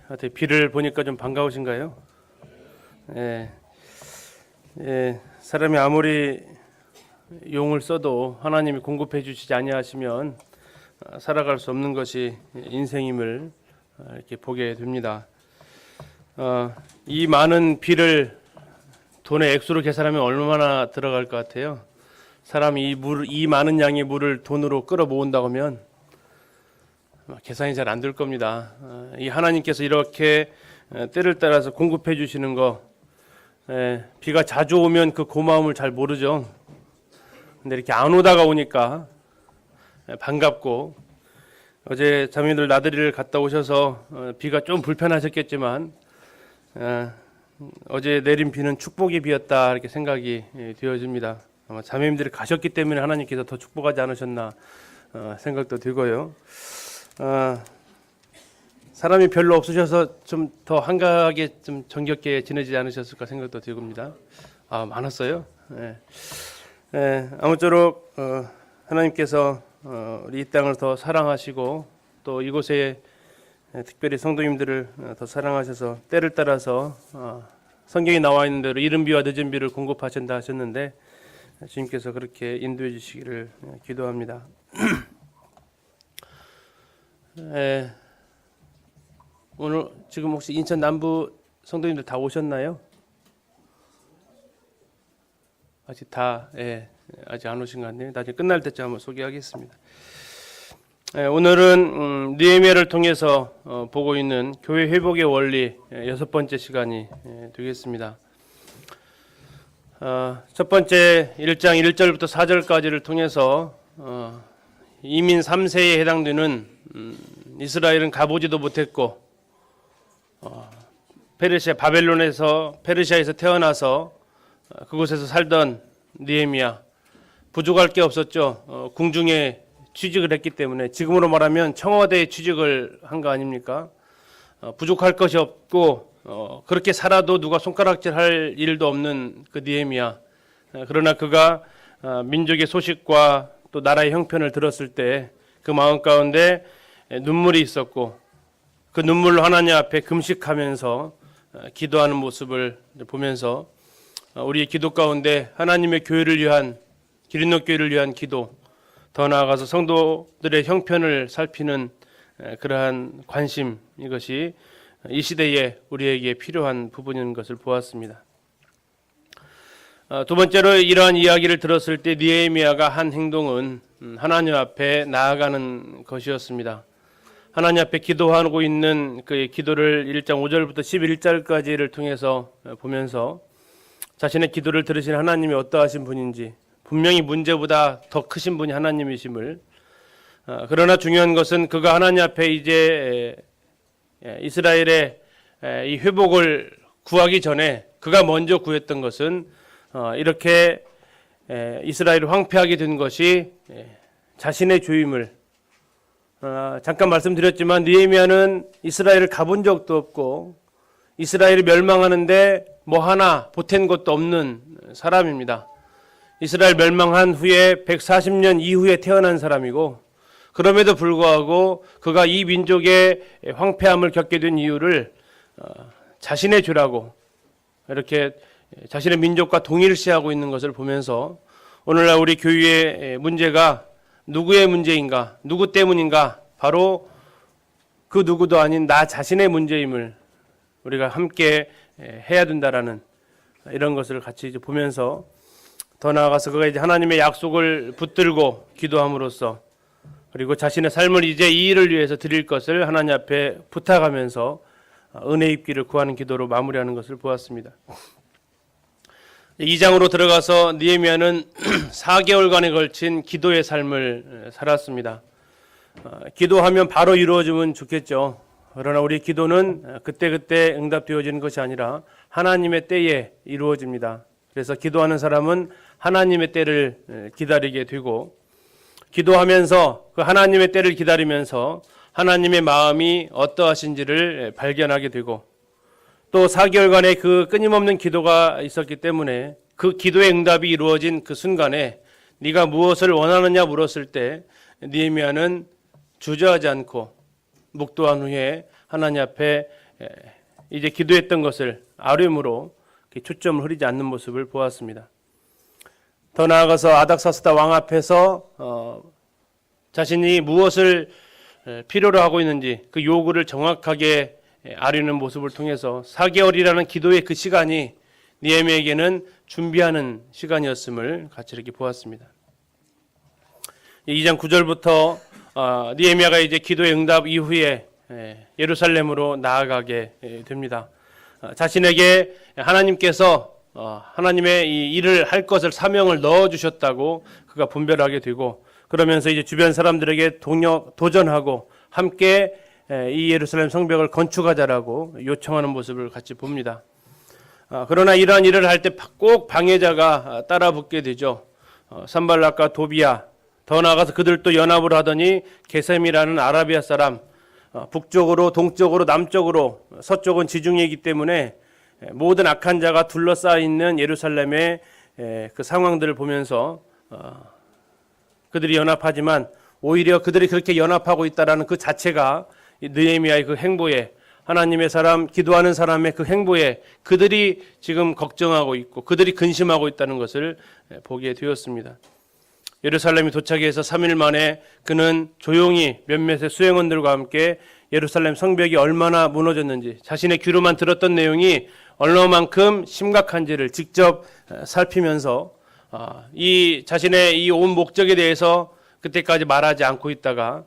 어떻게 비를 보니까 좀 반가우신가요? 사람이 아무리 용을 써도 하나님이 공급해 주시지 아니하시면 살아갈 수 없는 것이 인생임을 이렇게 보게 됩니다. 이 많은 비를 돈의 액수로 계산하면 얼마나 들어갈 것 같아요? 사람이 이 많은 양의 물을 돈으로 끌어 모은다고 하면 계산이 잘 안 될 겁니다. 이 하나님께서 이렇게 때를 따라서 공급해 주시는 거, 비가 자주 오면 그 고마움을 잘 모르죠. 근데 이렇게 안 오다가 오니까 반갑고, 어제 자매님들 나들이를 갔다 오셔서 비가 좀 불편하셨겠지만 어제 내린 비는 축복의 비였다 이렇게 생각이 되어집니다. 아마 자매님들이 가셨기 때문에 하나님께서 더 축복하지 않으셨나 생각도 들고요. 사람이 별로 없으셔서 좀 더 한가하게 좀 정겹게 지내지 않으셨을까 생각도 들고입니다. 많았어요. 아무쪼록 하나님께서 우리 이 땅을 더 사랑하시고 또 이곳에 특별히 성도님들을 더 사랑하셔서 때를 따라서 성경에 나와 있는 대로 이른 비와 늦은 비를 공급하신다 하셨는데 주님께서 그렇게 인도해 주시기를 기도합니다. 오늘 지금 혹시 인천 남부 성도님들 다 오셨나요? 아직 아직 안 오신 것 같네요. 나중에 끝날 때쯤 한번 소개하겠습니다. 오늘은 느헤미야를 통해서 보고 있는 교회 회복의 원리 6번째 시간이 되겠습니다. 첫 번째 1장 1절부터 4절까지를 통해서 이민 3세에 해당되는 이스라엘은 가보지도 못했고 페르시아에서 태어나서 그곳에서 살던 느헤미야, 부족할 게 없었죠. 궁중에 취직을 했기 때문에, 지금으로 말하면 청와대에 취직을 한 거 아닙니까? 부족할 것이 없고 그렇게 살아도 누가 손가락질할 일도 없는 그 느헤미야. 그러나 그가 민족의 소식과 또 나라의 형편을 들었을 때 그 마음 가운데 눈물이 있었고, 그 눈물로 하나님 앞에 금식하면서 기도하는 모습을 보면서 우리의 기도 가운데 하나님의 교회를 위한, 기린노 교회를 위한 기도, 더 나아가서 성도들의 형편을 살피는 그러한 관심, 이것이 이 시대에 우리에게 필요한 부분인 것을 보았습니다. 두 번째로 이러한 이야기를 들었을 때 느헤미야가 한 행동은 하나님 앞에 나아가는 것이었습니다. 하나님 앞에 기도하고 있는 그의 기도를 1장 5절부터 11절까지를 통해서 보면서 자신의 기도를 들으신 하나님이 어떠하신 분인지, 분명히 문제보다 더 크신 분이 하나님이심을, 그러나 중요한 것은 그가 하나님 앞에 이제 이스라엘의 이 회복을 구하기 전에 그가 먼저 구했던 것은 이렇게 이스라엘을 황폐하게 된 것이 자신의 죄임을, 잠깐 말씀드렸지만 느헤미야는 이스라엘을 가본 적도 없고 이스라엘이 멸망하는데 뭐 하나 보탠 것도 없는 사람입니다. 이스라엘 멸망한 후에 140년 이후에 태어난 사람이고, 그럼에도 불구하고 그가 이 민족의 황폐함을 겪게 된 이유를 자신의 죄라고 이렇게 자신의 민족과 동일시하고 있는 것을 보면서 오늘날 우리 교회의 문제가 누구의 문제인가, 누구 때문인가, 바로 그 누구도 아닌 나 자신의 문제임을 우리가 함께 해야 된다라는 이런 것을 같이 이제 보면서, 더 나아가서 그가 이제 하나님의 약속을 붙들고 기도함으로써, 그리고 자신의 삶을 이제 이 일을 위해서 드릴 것을 하나님 앞에 부탁하면서 은혜 입기를 구하는 기도로 마무리하는 것을 보았습니다. 2장으로 들어가서 느헤미야는 4개월간에 걸친 기도의 삶을 살았습니다. 기도하면 바로 이루어지면 좋겠죠. 그러나 우리 기도는 그때그때 응답되어지는 것이 아니라 하나님의 때에 이루어집니다. 그래서 기도하는 사람은 하나님의 때를 기다리게 되고, 기도하면서 그 하나님의 때를 기다리면서 하나님의 마음이 어떠하신지를 발견하게 되고, 또 4개월간의 그 끊임없는 기도가 있었기 때문에 그 기도의 응답이 이루어진 그 순간에 네가 무엇을 원하느냐 물었을 때 느헤미야는 주저하지 않고 묵도한 후에 하나님 앞에 이제 기도했던 것을 아뢰므로 초점을 흐리지 않는 모습을 보았습니다. 더 나아가서 아닥사스다 왕 앞에서 자신이 무엇을 필요로 하고 있는지 그 요구를 정확하게 아뢰는 모습을 통해서 4개월이라는 기도의 그 시간이 느헤미야에게는 준비하는 시간이었음을 같이 이렇게 보았습니다. 2장 9절부터 느헤미야가 이제 기도의 응답 이후에 예루살렘으로 나아가게 됩니다. 자신에게 하나님께서 하나님의 이 일을 할 것을 사명을 넣어 주셨다고 그가 분별하게 되고, 그러면서 이제 주변 사람들에게 도전하고 함께 이 예루살렘 성벽을 건축하자라고 요청하는 모습을 같이 봅니다. 그러나 이러한 일을 할 때 꼭 방해자가 따라 붙게 되죠. 산발락과 도비야, 더 나아가서 그들도 연합을 하더니 게셈이라는 아라비아 사람, 북쪽으로 동쪽으로 남쪽으로 서쪽은 지중해이기 때문에 모든 악한 자가 둘러싸여 있는 예루살렘의 그 상황들을 보면서 그들이 연합하지만 오히려 그들이 그렇게 연합하고 있다라는 그 자체가 느헤미야의 그 행보에, 하나님의 사람, 기도하는 사람의 그 행보에 그들이 지금 걱정하고 있고 그들이 근심하고 있다는 것을 보게 되었습니다. 예루살렘이 도착해서 3일 만에 그는 조용히 몇몇의 수행원들과 함께 예루살렘 성벽이 얼마나 무너졌는지, 자신의 귀로만 들었던 내용이 얼마만큼 심각한지를 직접 살피면서 이 자신의 이 온 목적에 대해서 그때까지 말하지 않고 있다가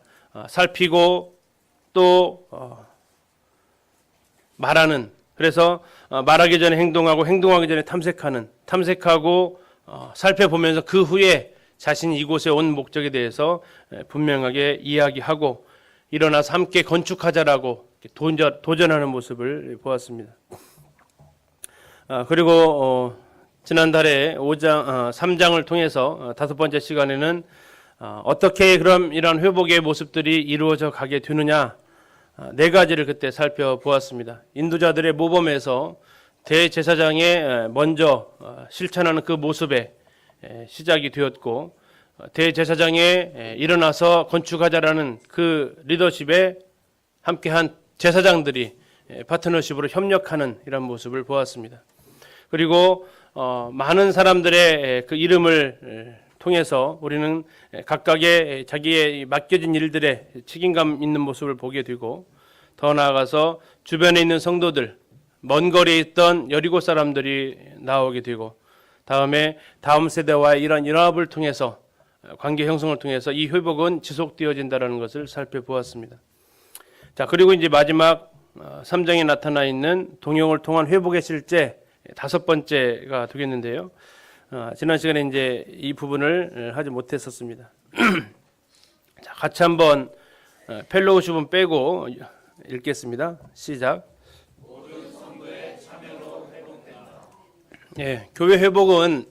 살피고 또 말하는, 그래서 말하기 전에 행동하고 행동하기 전에 탐색하고 살펴보면서 그 후에 자신이 이곳에 온 목적에 대해서 분명하게 이야기하고 일어나서 함께 건축하자라고 도전하는 모습을 보았습니다. 그리고 지난달에 3장을 통해서 5번째 시간에는 어떻게 그럼 이런 회복의 모습들이 이루어져 가게 되느냐, 4가지를 그때 살펴보았습니다. 인도자들의 모범에서 대제사장의 먼저 실천하는 그 모습에 시작이 되었고, 대제사장의 일어나서 건축하자라는 그 리더십에 함께한 제사장들이 파트너십으로 협력하는 이런 모습을 보았습니다. 그리고 많은 사람들의 그 이름을 통해서 우리는 각각의 자기의 맡겨진 일들의 책임감 있는 모습을 보게 되고, 더 나아가서 주변에 있는 성도들, 먼 거리에 있던 여리고 사람들이 나오게 되고, 다음 세대와의 이런 연합을 통해서, 관계 형성을 통해서 이 회복은 지속되어진다는 것을 살펴보았습니다. 자, 그리고 이제 마지막 3장에 나타나 있는 동역을 통한 회복의 실제 5번째가 되겠는데요. 지난 시간에 이제 이 부분을 하지 못했었습니다. 자, 같이 한번 펠로우십은 빼고 읽겠습니다. 시작. 예, 교회 회복은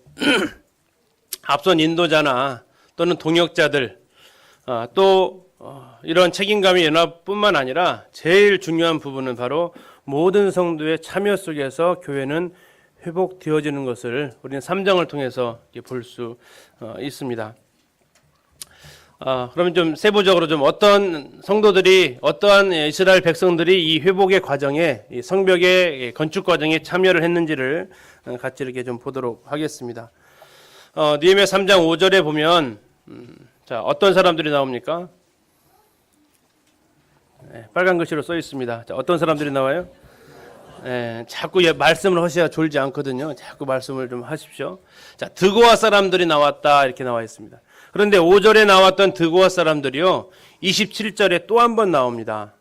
앞선 인도자나 또는 동역자들 또 이런 책임감의 연합뿐만 아니라 제일 중요한 부분은 바로 모든 성도의 참여 속에서 교회는 회복되어지는 것을 우리는 3장을 통해서 볼 수 있습니다. 그러면 좀 세부적으로 좀 어떤 성도들이, 어떠한 이스라엘 백성들이 이 회복의 과정에, 이 성벽의 건축 과정에 참여를 했는지를 같이 이렇게 좀 보도록 하겠습니다. 느헤미야 3장 5절에 보면 자, 어떤 사람들이 나옵니까? 빨간 글씨로 써 있습니다. 자, 어떤 사람들이 나와요? 자꾸 말씀을 하셔야 졸지 않거든요. 자꾸 말씀을 좀 하십시오. 자, 드고아 사람들이 나왔다 이렇게 나와 있습니다. 그런데 5절에 나왔던 드고아 사람들이요, 27절에 또 한 번 나옵니다.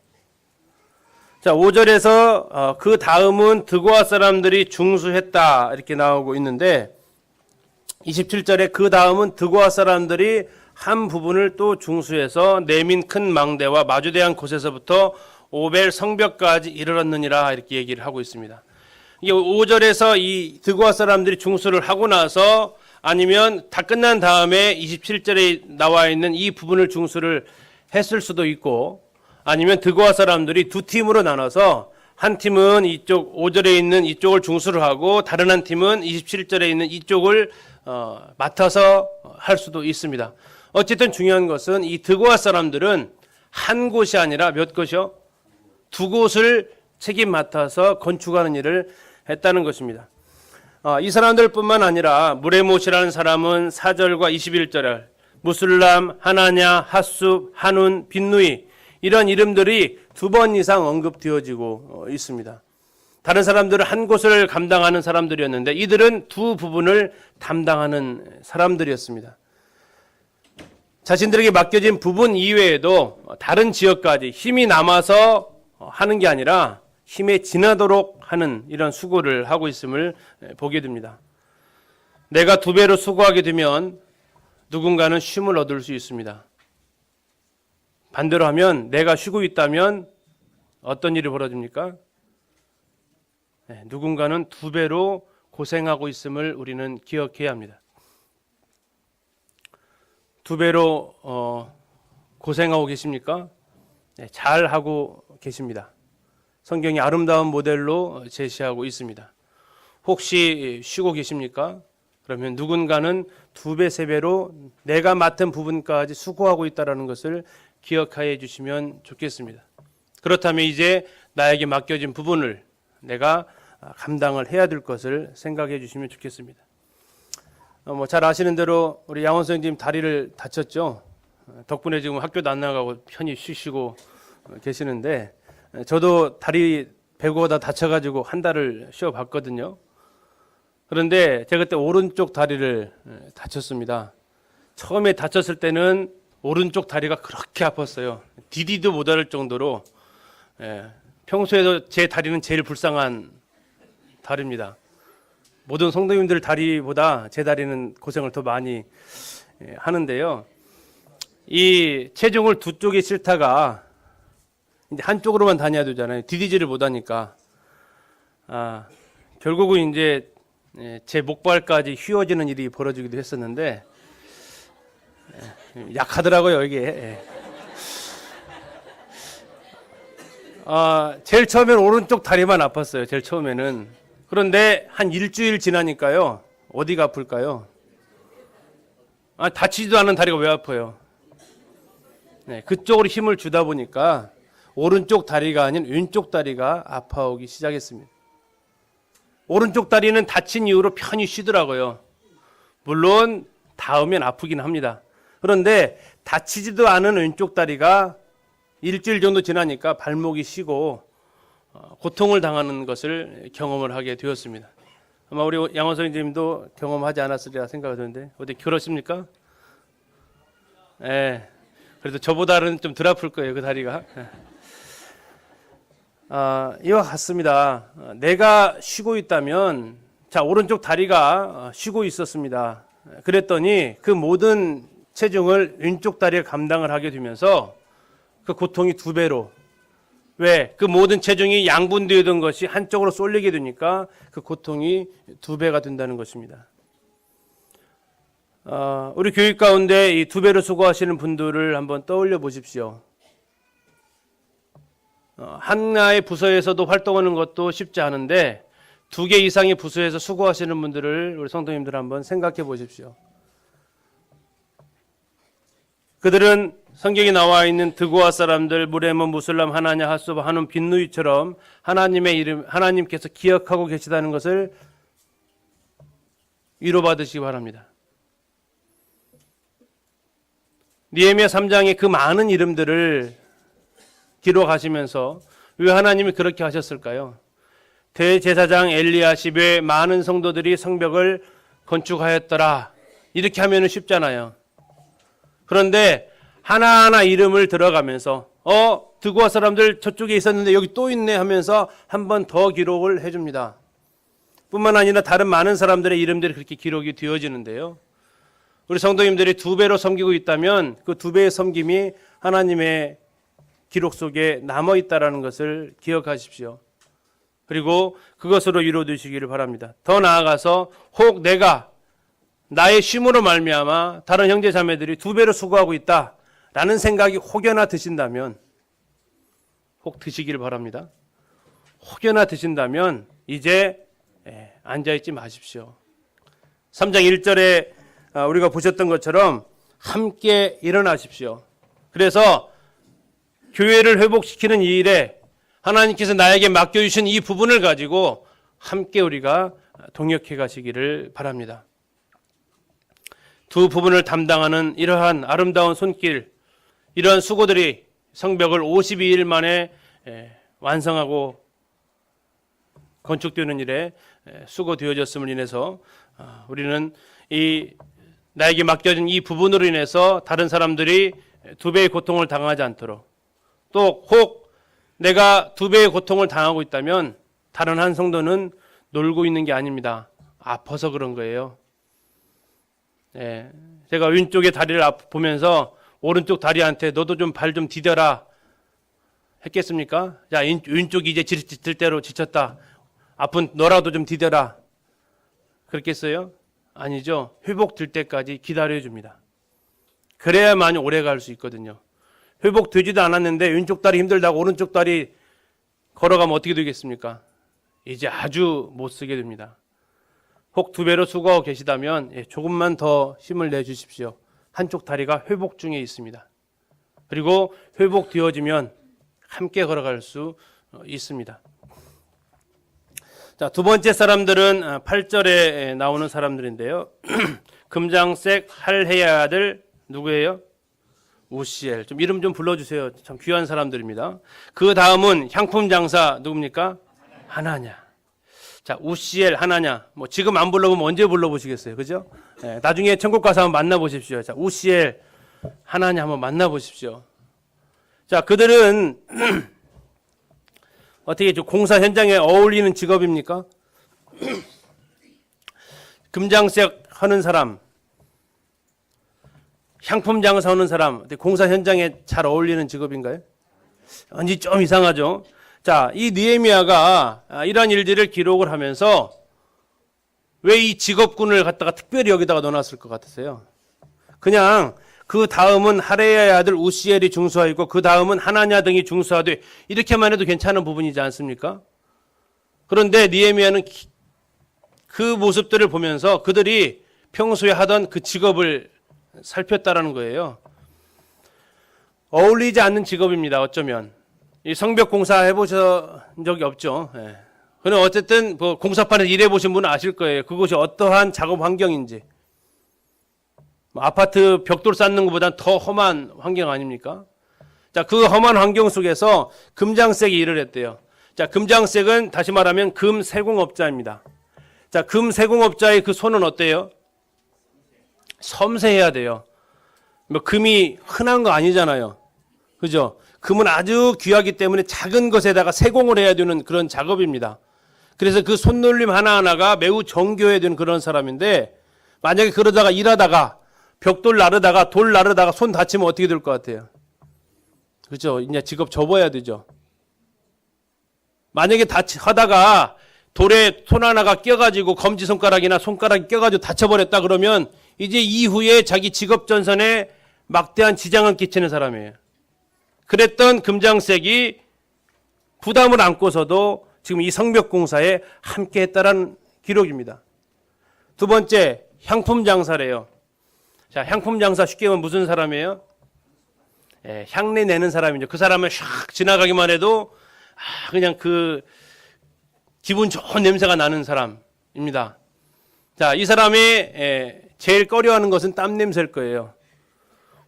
자, 5절에서 그 다음은 드고아 사람들이 중수했다 이렇게 나오고 있는데, 27절에 그 다음은 드고아 사람들이 한 부분을 또 중수해서 내민 큰 망대와 마주대한 곳에서부터 오벨 성벽까지 이르렀느니라 이렇게 얘기를 하고 있습니다. 이게 5절에서 이 드고아 사람들이 중수를 하고 나서, 아니면 다 끝난 다음에 27절에 나와 있는 이 부분을 중수를 했을 수도 있고, 아니면 드고아 사람들이 두 팀으로 나눠서 한 팀은 이쪽 5절에 있는 이쪽을 중수를 하고 다른 한 팀은 27절에 있는 이쪽을 맡아서 할 수도 있습니다. 어쨌든 중요한 것은 이 드고아 사람들은 한 곳이 아니라 몇 곳이요? 두 곳을 책임 맡아서 건축하는 일을 했다는 것입니다. 이 사람들뿐만 아니라 무레못이라는 사람은 4절과 21절에 무술람, 하나냐, 핫숲, 한운, 빈누이 이런 이름들이 2번 이상 언급되어지고 있습니다. 다른 사람들은 한 곳을 감당하는 사람들이었는데 이들은 두 부분을 담당하는 사람들이었습니다. 자신들에게 맡겨진 부분 이외에도 다른 지역까지 힘이 남아서 하는 게 아니라 힘에 지나도록 하는 이런 수고를 하고 있음을 보게 됩니다. 내가 2배로 수고하게 되면 누군가는 쉼을 얻을 수 있습니다. 반대로 하면 내가 쉬고 있다면 어떤 일이 벌어집니까? 누군가는 2배로 고생하고 있음을 우리는 기억해야 합니다. 2배로 고생하고 계십니까? 잘 하고 계십니다. 성경이 아름다운 모델로 제시하고 있습니다. 혹시 쉬고 계십니까? 그러면 누군가는 2배, 3배로 내가 맡은 부분까지 수고하고 있다는 것을 기억하여 주시면 좋겠습니다. 그렇다면 이제 나에게 맡겨진 부분을 내가 감당을 해야 될 것을 생각해 주시면 좋겠습니다. 잘 아시는 대로 우리 양원 선생님 다리를 다쳤죠. 덕분에 지금 학교도 안 나가고 편히 쉬시고 계시는데 저도 다리 배구하다 다쳐가지고 한 달을 쉬어봤거든요. 그런데 제가 그때 오른쪽 다리를 다쳤습니다. 처음에 다쳤을 때는 오른쪽 다리가 그렇게 아팠어요. 디디도 못할 정도로. 평소에도 제 다리는 제일 불쌍한 다리입니다. 모든 성도님들 다리보다 제 다리는 고생을 더 많이 하는데요. 이 체중을 두 쪽에 싣다가 이제 한쪽으로만 다녀야 되잖아요. 디디지를 못하니까. 결국은 이제 제 목발까지 휘어지는 일이 벌어지기도 했었는데 약하더라고요 이게. 제일 처음에는 오른쪽 다리만 아팠어요. 제일 처음에는. 그런데 한 일주일 지나니까요. 어디가 아플까요? 다치지도 않은 다리가 왜 아파요? 그쪽으로 힘을 주다 보니까 오른쪽 다리가 아닌 왼쪽 다리가 아파오기 시작했습니다. 오른쪽 다리는 다친 이후로 편히 쉬더라고요. 물론 닿으면 아프긴 합니다. 그런데 다치지도 않은 왼쪽 다리가 일주일 정도 지나니까 발목이 쉬고 고통을 당하는 것을 경험을 하게 되었습니다. 아마 우리 양원 선생님도 경험하지 않았으리라 생각이 드는데 어디 그러십니까? 그래도 저보다는 좀 덜 아플 거예요, 그 다리가. 이와 같습니다. 내가 쉬고 있다면, 오른쪽 다리가 쉬고 있었습니다. 그랬더니 그 모든 체중을 왼쪽 다리에 감당을 하게 되면서 그 고통이 2배로. 왜? 그 모든 체중이 양분되던 것이 한쪽으로 쏠리게 되니까 그 고통이 2배가 된다는 것입니다. 우리 교육 가운데 이 2배로 수고하시는 분들을 한번 떠올려 보십시오. 하나의 부서에서도 활동하는 것도 쉽지 않은데 2개 이상의 부서에서 수고하시는 분들을 우리 성도님들 한번 생각해 보십시오. 그들은 성경에 나와 있는 드고아 사람들, 무레몬, 무술람, 하나냐, 핫소바, 한운, 빈누이처럼 하나님의 이름, 하나님께서 기억하고 계시다는 것을 위로받으시기 바랍니다. 느헤미야 3장의 그 많은 이름들을 기록하시면서 왜 하나님이 그렇게 하셨을까요? 대제사장 엘리야십의 많은 성도들이 성벽을 건축하였더라. 이렇게 하면 쉽잖아요. 그런데 하나하나 이름을 들어가면서 드고아 사람들 저쪽에 있었는데 여기 또 있네 하면서 한 번 더 기록을 해줍니다. 뿐만 아니라 다른 많은 사람들의 이름들이 그렇게 기록이 되어지는데요. 우리 성도님들이 2배로 섬기고 있다면 그 2배의 섬김이 하나님의 기록 속에 남아있다는 것을 기억하십시오. 그리고 그것으로 이루어지시기를 바랍니다. 더 나아가서 혹 내가 나의 쉼으로 말미암아 다른 형제 자매들이 2배로 수고하고 있다라는 생각이 혹여나 드신다면, 혹 드시기를 바랍니다. 혹여나 드신다면 이제 앉아있지 마십시오. 3장 1절에 우리가 보셨던 것처럼 함께 일어나십시오. 그래서 교회를 회복시키는 이 일에 하나님께서 나에게 맡겨주신 이 부분을 가지고 함께 우리가 동역해 가시기를 바랍니다. 두 부분을 담당하는 이러한 아름다운 손길, 이러한 수고들이 성벽을 52일 만에 완성하고 건축되는 일에 수고되어졌음을 인해서 우리는 나에게 맡겨진 이 부분으로 인해서 다른 사람들이 두 배의 고통을 당하지 않도록, 또 혹 내가 두 배의 고통을 당하고 있다면 다른 한 성도는 놀고 있는 게 아닙니다. 아파서 그런 거예요. 제가 왼쪽의 다리를 보면서 오른쪽 다리한테 너도 좀 발 좀 디뎌라 했겠습니까? 자, 왼쪽이 이제 지칠 대로 지쳤다. 아픈 너라도 좀 디뎌라. 그렇겠어요? 아니죠. 회복될 때까지 기다려줍니다. 그래야만 오래 갈 수 있거든요. 회복되지도 않았는데 왼쪽 다리 힘들다고 오른쪽 다리 걸어가면 어떻게 되겠습니까? 이제 아주 못 쓰게 됩니다. 혹 두 배로 수고하고 계시다면 조금만 더 힘을 내주십시오. 한쪽 다리가 회복 중에 있습니다. 그리고 회복되어지면 함께 걸어갈 수 있습니다. 자, 두 번째 사람들은 8절에 나오는 사람들인데요. 금장색 할헤야 아들 누구예요? 우시엘. 좀 이름 좀 불러주세요. 참 귀한 사람들입니다. 그 다음은 향품 장사 누굽니까? 하나냐. 자, 우시엘, 하나냐. 뭐 지금 안 불러보면 언제 불러보시겠어요, 그죠? 나중에 천국 가서 한번 만나보십시오. 자, 우시엘, 하나냐 한번 만나보십시오. 자, 그들은 어떻게 공사 현장에 어울리는 직업입니까? 금장색 하는 사람, 향품 장사 하는 사람, 공사 현장에 잘 어울리는 직업인가요? 아니, 좀 이상하죠. 자, 이 느헤미야가 이러한 일들을 기록을 하면서 왜 이 직업군을 갖다가 특별히 여기다가 넣어놨을 것 같으세요? 그냥 그 다음은 하레야의 아들 우시엘이 중수하였고 그 다음은 하나냐 등이 중수하되 이렇게만 해도 괜찮은 부분이지 않습니까? 그런데 느헤미야는 그 모습들을 보면서 그들이 평소에 하던 그 직업을 살폈다라는 거예요. 어울리지 않는 직업입니다. 어쩌면 이 성벽 공사 해보신 적이 없죠. 그럼 어쨌든 뭐 공사판에서 일해보신 분은 아실 거예요. 그것이 어떠한 작업 환경인지. 아파트 벽돌 쌓는 것보다 더 험한 환경 아닙니까? 자, 그 험한 환경 속에서 금장색이 일을 했대요. 자, 금장색은 다시 말하면 금 세공업자입니다. 자, 금 세공업자의 그 손은 어때요? 섬세해야 돼요. 뭐 금이 흔한 거 아니잖아요. 그죠? 금은 아주 귀하기 때문에 작은 것에다가 세공을 해야 되는 그런 작업입니다. 그래서 그 손놀림 하나하나가 매우 정교해야 되는 그런 사람인데 만약에 그러다가 일하다가 벽돌 나르다가 돌 나르다가 손 다치면 어떻게 될 것 같아요? 그죠? 이제 직업 접어야 되죠. 만약에 하다가 돌에 손 하나가 껴가지고 검지손가락이나 손가락이 껴가지고 다쳐버렸다 그러면 이제 이후에 자기 직업 전선에 막대한 지장을 끼치는 사람이에요. 그랬던 금장색이 부담을 안고서도 지금 이 성벽 공사에 함께 했다라는 기록입니다. 두 번째, 향품 장사래요. 자, 향품 장사 쉽게 하면 무슨 사람이에요? 향내 내는 사람이죠. 그 사람은 샥 지나가기만 해도 그냥 그 기분 좋은 냄새가 나는 사람입니다. 자, 이 사람이 제일 꺼려하는 것은 땀 냄새일 거예요.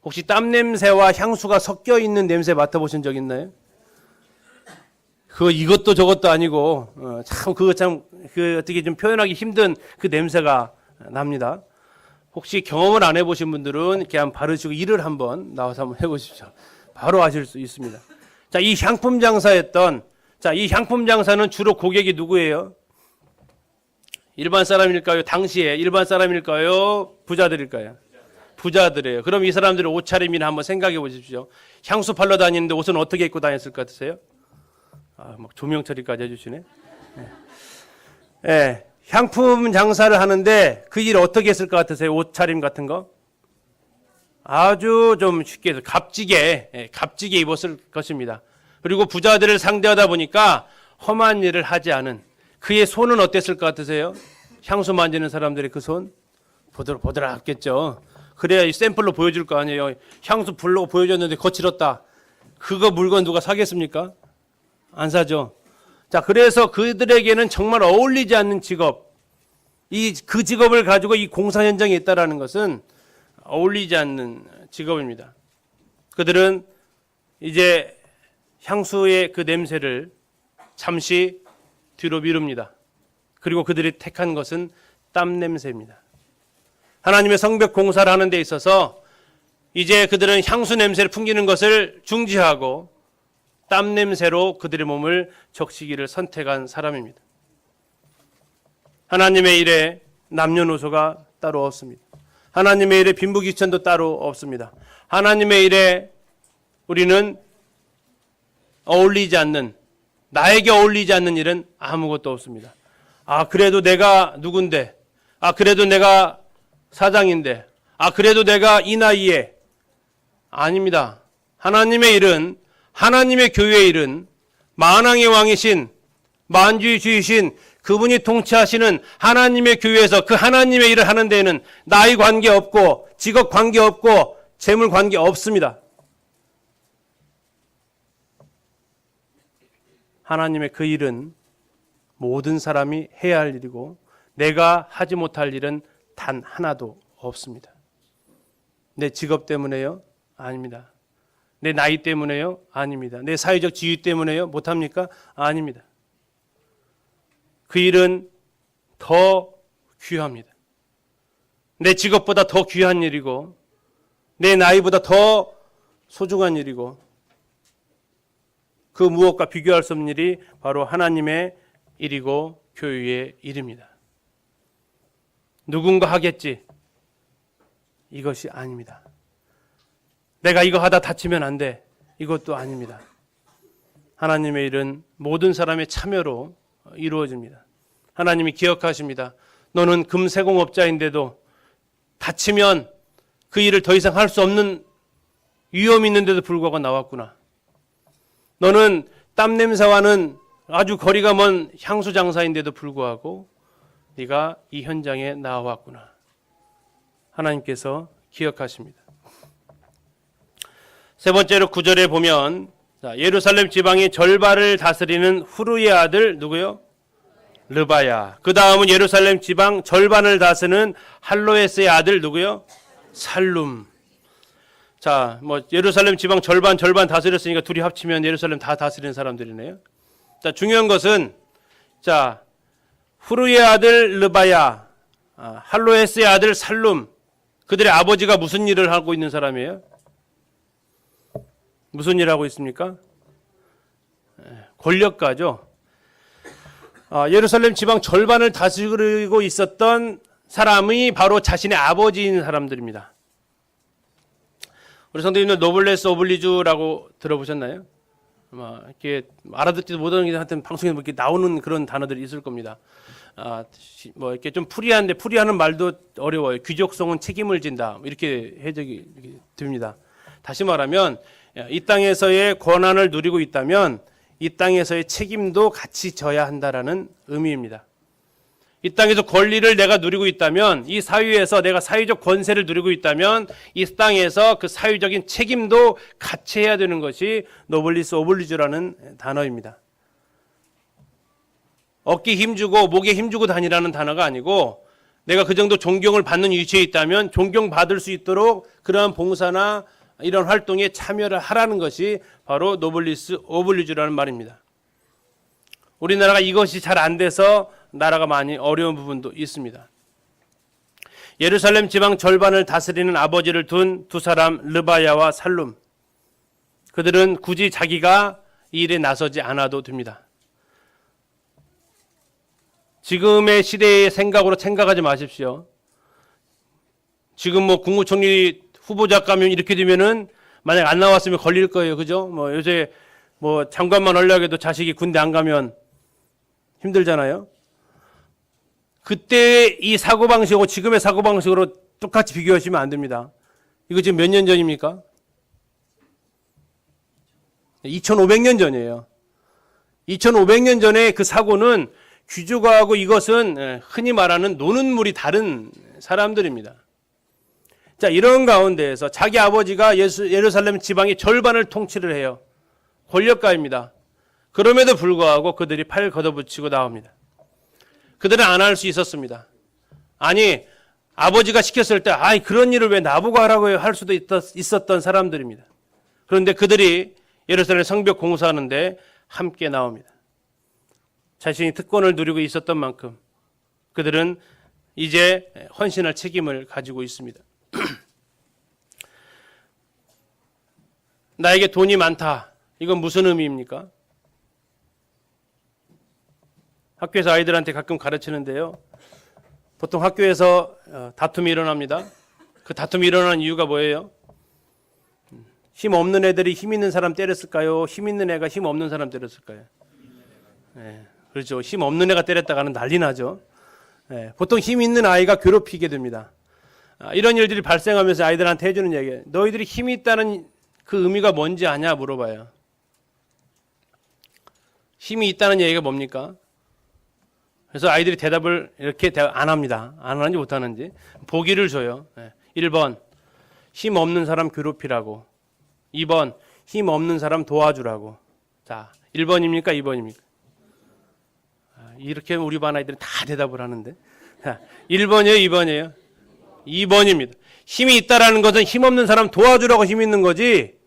혹시 땀 냄새와 향수가 섞여 있는 냄새 맡아보신 적 있나요? 이것도 저것도 아니고 참 어떻게 좀 표현하기 힘든 그 냄새가 납니다. 혹시 경험을 안 해보신 분들은 이렇게 한번 바르시고 일을 한번 나와서 한번 해보십시오. 바로 아실 수 있습니다. 자, 이 향품 장사했던, 자, 이 향품 장사는 주로 고객이 누구예요? 일반 사람일까요? 당시에 일반 사람일까요? 부자들일까요? 부자들이에요. 그럼 이 사람들의 옷차림이나 한번 생각해 보십시오. 향수 팔러 다니는데 옷은 어떻게 입고 다녔을 것 같으세요? 막 조명 처리까지 해주시네. 향품 장사를 하는데 그 일 어떻게 했을 것 같으세요? 옷차림 같은 거? 아주 좀 쉽게 해서 값지게 입었을 것입니다. 그리고 부자들을 상대하다 보니까 험한 일을 하지 않은 그의 손은 어땠을 것 같으세요? 향수 만지는 사람들의 그 손? 보드랍겠죠. 그래야 이 샘플로 보여줄 거 아니에요. 향수 불러고 보여줬는데 거칠었다. 그거 물건 누가 사겠습니까? 안 사죠. 자, 그래서 그들에게는 정말 어울리지 않는 직업, 그 직업을 가지고 이 공사 현장에 있다라는 것은 어울리지 않는 직업입니다. 그들은 이제 향수의 그 냄새를 잠시 뒤로 미룹니다. 그리고 그들이 택한 것은 땀 냄새입니다. 하나님의 성벽 공사를 하는 데 있어서 이제 그들은 향수 냄새를 풍기는 것을 중지하고 땀 냄새로 그들의 몸을 적시기를 선택한 사람입니다. 하나님의 일에 남녀노소가 따로 없습니다. 하나님의 일에 빈부귀천도 따로 없습니다. 하나님의 일에 우리는 어울리지 않는, 나에게 어울리지 않는 일은 아무것도 없습니다. 그래도 내가 누군데, 그래도 내가 사장인데, 그래도 내가 이 나이에. 아닙니다. 하나님의 일은, 하나님의 교회의 일은 만왕의 왕이신, 만주의 주이신 그분이 통치하시는 하나님의 교회에서 그 하나님의 일을 하는 데에는 나이 관계 없고 직업 관계 없고 재물 관계 없습니다. 하나님의 그 일은 모든 사람이 해야 할 일이고 내가 하지 못할 일은 단 하나도 없습니다. 내 직업 때문에요? 아닙니다. 내 나이 때문에요? 아닙니다. 내 사회적 지위 때문에요? 못합니까? 아닙니다. 그 일은 더 귀합니다. 내 직업보다 더 귀한 일이고 내 나이보다 더 소중한 일이고 그 무엇과 비교할 수 없는 일이 바로 하나님의 일이고 교회의 일입니다. 누군가 하겠지. 이것이 아닙니다. 내가 이거 하다 다치면 안 돼. 이것도 아닙니다. 하나님의 일은 모든 사람의 참여로 이루어집니다. 하나님이 기억하십니다. 너는 금세공업자인데도 다치면 그 일을 더 이상 할 수 없는 위험이 있는데도 불구하고 나왔구나. 너는 땀 냄새와는 아주 거리가 먼 향수 장사인데도 불구하고 네가 이 현장에 나왔구나. 하나님께서 기억하십니다. 세 번째로 9절에 보면 예루살렘 지방의 절반을 다스리는 후르의 아들 누구요? 르바야. 그 다음은 예루살렘 지방 절반을 다스리는 할로에스의 아들 누구요? 살룸. 자, 예루살렘 지방 절반 다스렸으니까 둘이 합치면 예루살렘 다 다스리는 사람들이네요. 자, 중요한 것은 후르의 아들 르바야, 할로에스의 아들 살룸. 그들의 아버지가 무슨 일을 하고 있는 사람이에요? 무슨 일을 하고 있습니까? 권력가죠. 예루살렘 지방 절반을 다스리고 있었던 사람이 바로 자신의 아버지인 사람들입니다. 우리 성도님들 노블레스 오블리주라고 들어보셨나요? 이렇게 알아듣지도 못하는 게한테 방송에 이렇게 나오는 그런 단어들이 있을 겁니다. 이렇게 좀 풀이한데 풀이하는 말도 어려워요. 귀족성은 책임을 진다. 이렇게 해석이 됩니다. 다시 말하면 이 땅에서의 권한을 누리고 있다면 이 땅에서의 책임도 같이 져야 한다라는 의미입니다. 이 땅에서 권리를 내가 누리고 있다면 이 사회에서 내가 사회적 권세를 누리고 있다면 이 땅에서 그 사회적인 책임도 같이 해야 되는 것이 노블리스 오블리주라는 단어입니다. 어깨에 힘주고 목에 힘주고 다니라는 단어가 아니고 내가 그 정도 존경을 받는 위치에 있다면 존경받을 수 있도록 그러한 봉사나 이런 활동에 참여를 하라는 것이 바로 노블리스 오블리주라는 말입니다. 우리나라가 이것이 잘 안 돼서 나라가 많이 어려운 부분도 있습니다. 예루살렘 지방 절반을 다스리는 아버지를 둔 두 사람 르바야와 살룸. 그들은 굳이 자기가 이 일에 나서지 않아도 됩니다. 지금의 시대의 생각으로 생각하지 마십시오. 지금 국무총리 후보자 가면 이렇게 되면은 만약 안 나왔으면 걸릴 거예요. 그죠? 요새 장관만 하려고 해도 자식이 군대 안 가면 힘들잖아요. 그때 이 사고방식하고 지금의 사고방식으로 똑같이 비교하시면 안 됩니다. 이거 지금 몇 년 전입니까? 2500년 전이에요. 2500년 전에 그 사고는 귀족하고 이것은 흔히 말하는 노는 물이 다른 사람들입니다. 자, 이런 가운데에서 자기 아버지가 예루살렘 지방의 절반을 통치를 해요. 권력가입니다. 그럼에도 불구하고 그들이 팔 걷어붙이고 나옵니다. 그들은 안 할 수 있었습니다. 아니, 아버지가 시켰을 때, 아이, 그런 일을 왜 나보고 하라고 할 수도 있었던 사람들입니다. 그런데 그들이 예루살렘 성벽 공사하는데 함께 나옵니다. 자신이 특권을 누리고 있었던 만큼 그들은 이제 헌신할 책임을 가지고 있습니다. 나에게 돈이 많다. 이건 무슨 의미입니까? 학교에서 아이들한테 가끔 가르치는데요. 보통 학교에서 다툼이 일어납니다. 그 다툼이 일어나는 이유가 뭐예요? 힘 없는 애들이 힘 있는 사람 때렸을까요? 힘 있는 애가 힘 없는 사람 때렸을까요? 네, 그렇죠. 힘 없는 애가 때렸다가는 난리 나죠. 네, 보통 힘 있는 아이가 괴롭히게 됩니다. 이런 일들이 발생하면서 아이들한테 해주는 얘기예요. 너희들이 힘이 있다는 그 의미가 뭔지 아냐 물어봐요. 힘이 있다는 얘기가 뭡니까? 그래서 아이들이 대답을 이렇게 안 합니다. 안 하는지 못 하는지. 보기를 줘요. 1번, 힘 없는 사람 괴롭히라고. 2번, 힘 없는 사람 도와주라고. 자, 1번입니까? 2번입니까? 이렇게 우리 반 아이들은 다 대답을 하는데. 자, 1번이에요? 2번이에요? 2번입니다. 힘이 있다라는 것은 힘 없는 사람 도와주라고 힘 있는 거지,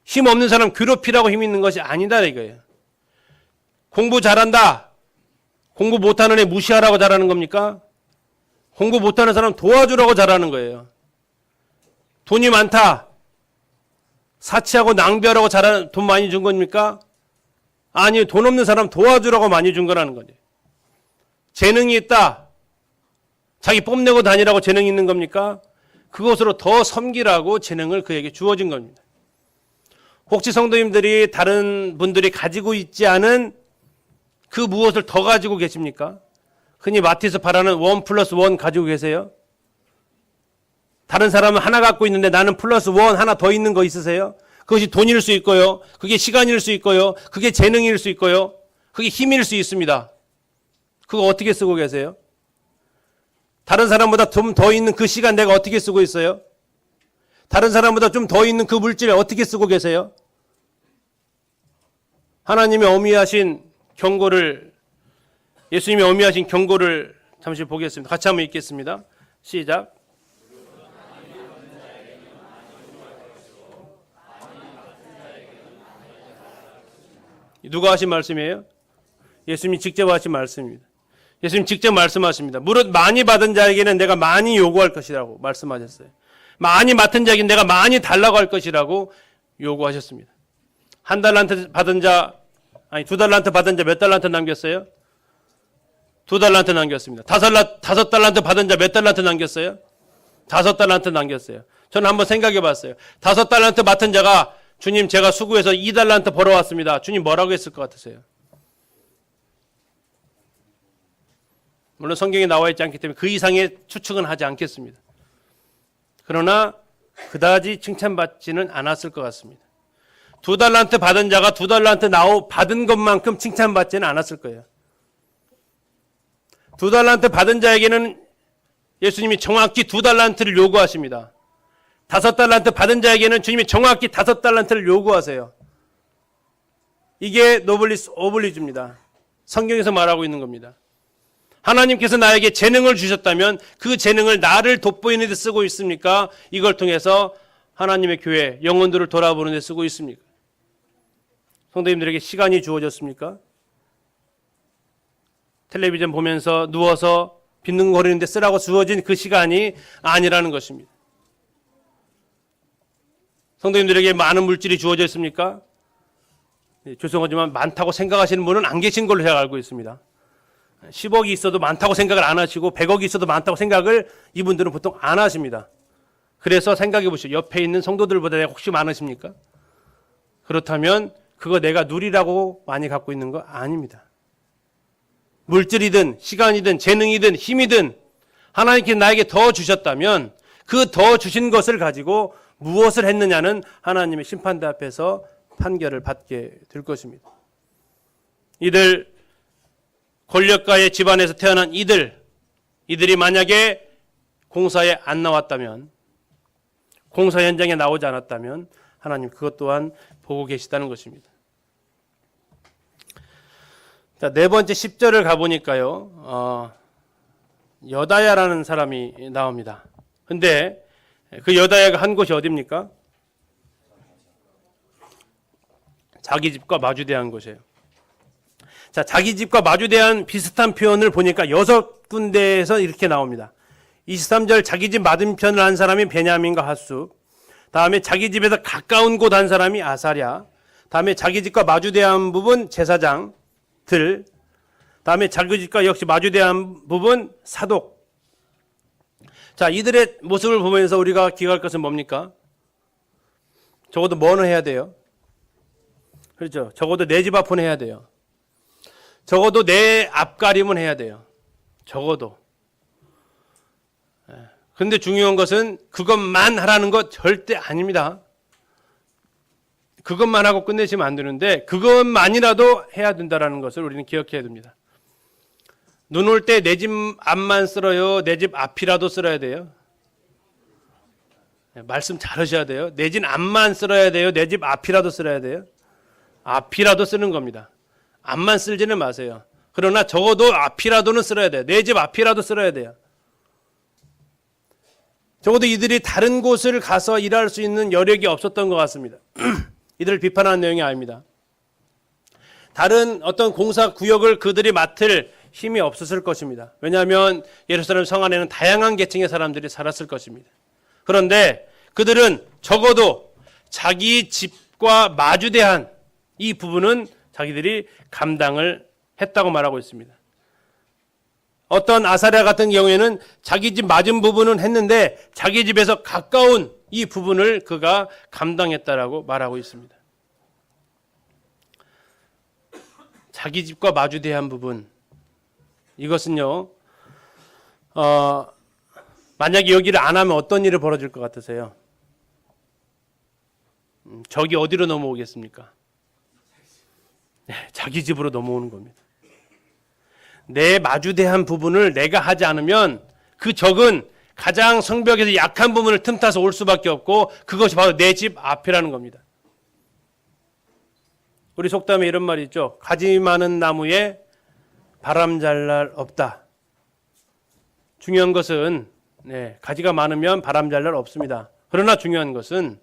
힘 없는 사람 괴롭히라고 힘 있는 것이 아니다 이거예요. 공부 잘한다. 공부 못하는 애 무시하라고 잘하는 겁니까? 공부 못하는 사람 도와주라고 잘하는 거예요. 돈이 많다. 사치하고 낭비하라고 잘하는, 돈 많이 준 겁니까? 아니, 돈 없는 사람 도와주라고 많이 준 거라는 거죠. 재능이 있다. 자기 뽐내고 다니라고 재능이 있는 겁니까? 그것으로 더 섬기라고 재능을 그에게 주어진 겁니다. 혹시 성도님들이 다른 분들이 가지고 있지 않은 그 무엇을 더 가지고 계십니까? 흔히 마트에서 바라는 1+1 가지고 계세요? 다른 사람은 하나 갖고 있는데 나는 +1 하나 더 있는 거 있으세요? 그것이 돈일 수 있고요. 그게 시간일 수 있고요. 그게 재능일 수 있고요. 그게 힘일 수 있습니다. 그거 어떻게 쓰고 계세요? 다른 사람보다 좀 더 있는 그 시간 내가 어떻게 쓰고 있어요? 다른 사람보다 좀 더 있는 그 물질을 어떻게 쓰고 계세요? 하나님의 어미하신 경고를, 예수님의 어미하신 경고를 잠시 보겠습니다. 같이 한번 읽겠습니다. 시작. 누가 하신 말씀이에요? 예수님이 직접 하신 말씀입니다. 예수님 직접 말씀하십니다. 무릇 많이 받은 자에게는 내가 많이 요구할 것이라고 말씀하셨어요. 많이 맡은 자에게는 내가 많이 달라고 할 것이라고 요구하셨습니다. 1달란트 받은 자, 아니 2달란트 받은 자 몇 달란트 남겼어요? 2달란트 남겼습니다. 5달란트 받은 자 몇 달란트 남겼어요? 5달란트 남겼어요. 저는 한번 생각해 봤어요. 5달란트 맡은 자가 주님 제가 수고해서 2달란트 벌어왔습니다. 주님 뭐라고 했을 것 같으세요? 물론 성경에 나와 있지 않기 때문에 그 이상의 추측은 하지 않겠습니다. 그러나 그다지 칭찬받지는 않았을 것 같습니다. 2달란트 받은 자가 2달란트 받은 것만큼 칭찬받지는 않았을 거예요. 2달란트 받은 자에게는 예수님이 정확히 2달란트를 요구하십니다. 5달란트 받은 자에게는 주님이 정확히 5달란트를 요구하세요. 이게 노블리스 오블리주입니다. 성경에서 말하고 있는 겁니다. 하나님께서 나에게 재능을 주셨다면 그 재능을 나를 돋보이는 데 쓰고 있습니까? 이걸 통해서 하나님의 교회, 영혼들을 돌아보는 데 쓰고 있습니까? 성도님들에게 시간이 주어졌습니까? 텔레비전 보면서 누워서 빈둥거리는 데 쓰라고 주어진 그 시간이 아니라는 것입니다. 성도님들에게 많은 물질이 주어져 있습니까? 네, 죄송하지만 많다고 생각하시는 분은 안 계신 걸로 제가 알고 있습니다. 10억이 있어도 많다고 생각을 안 하시고 100억이 있어도 많다고 생각을 이분들은 보통 안 하십니다. 그래서 생각해 보시죠. 옆에 있는 성도들보다 내가 혹시 많으십니까? 그렇다면 그거 내가 누리라고 많이 갖고 있는 거 아닙니다. 물질이든 시간이든 재능이든 힘이든 하나님께 나에게 더 주셨다면 그 더 주신 것을 가지고 무엇을 했느냐는 하나님의 심판대 앞에서 판결을 받게 될 것입니다. 이들 권력가의 집안에서 태어난 이들이 만약에 공사에 안 나왔다면, 공사 현장에 나오지 않았다면 하나님 그것 또한 보고 계시다는 것입니다. 자, 네 번째 10절을 가보니까요, 여다야라는 사람이 나옵니다. 근데 그 여다야가 한 곳이 어디입니까? 자기 집과 마주대한 곳이에요. 자, 자기 집과 마주대한 비슷한 표현을 보니까 6군데에서 이렇게 나옵니다. 23절 자기 집 맞은편을 한 사람이 베냐민과 핫숲, 다음에 자기 집에서 가까운 곳 한 사람이 아사랴, 다음에 자기 집과 마주대한 부분 제사장들, 다음에 자기 집과 역시 마주대한 부분 사독. 자, 이들의 모습을 보면서 우리가 기억할 것은 뭡니까? 적어도 뭐는 해야 돼요? 그렇죠. 적어도 내 집 앞은 해야 돼요. 적어도 내 앞가림은 해야 돼요. 적어도. 근데 중요한 것은 그것만 하라는 것 절대 아닙니다. 그것만 하고 끝내시면 안 되는데 그것만이라도 해야 된다는 것을 우리는 기억해야 됩니다. 눈 올 때 내 집 앞만 쓸어요? 내 집 앞이라도 쓸어야 돼요? 말씀 잘 하셔야 돼요. 내 집 앞만 쓸어야 돼요? 내 집 앞이라도 쓸어야 돼요? 앞이라도 쓰는 겁니다. 앞만 쓸지는 마세요. 그러나 적어도 앞이라도는 쓸어야 돼요. 내 집 앞이라도 쓸어야 돼요. 적어도 이들이 다른 곳을 가서 일할 수 있는 여력이 없었던 것 같습니다. 이들을 비판하는 내용이 아닙니다. 다른 어떤 공사 구역을 그들이 맡을 힘이 없었을 것입니다. 왜냐하면 예루살렘 성 안에는 다양한 계층의 사람들이 살았을 것입니다. 그런데 그들은 적어도 자기 집과 마주대한 이 부분은 자기들이 감당을 했다고 말하고 있습니다. 어떤 아사랴 같은 경우에는 자기 집 맞은 부분은 했는데 자기 집에서 가까운 이 부분을 그가 감당했다라고 말하고 있습니다. 자기 집과 마주대한 부분, 이것은요, 만약에 여기를 안 하면 어떤 일이 벌어질 것 같으세요? 적이 어디로 넘어오겠습니까? 네, 자기 집으로 넘어오는 겁니다. 내 마주대한 부분을 내가 하지 않으면 그 적은 가장 성벽에서 약한 부분을 틈타서 올 수밖에 없고 그것이 바로 내 집 앞이라는 겁니다. 우리 속담에 이런 말이 있죠. 가지 많은 나무에 바람 잘 날 없다. 중요한 것은 가지가 많으면 바람 잘 날 없습니다. 그러나 중요한 것은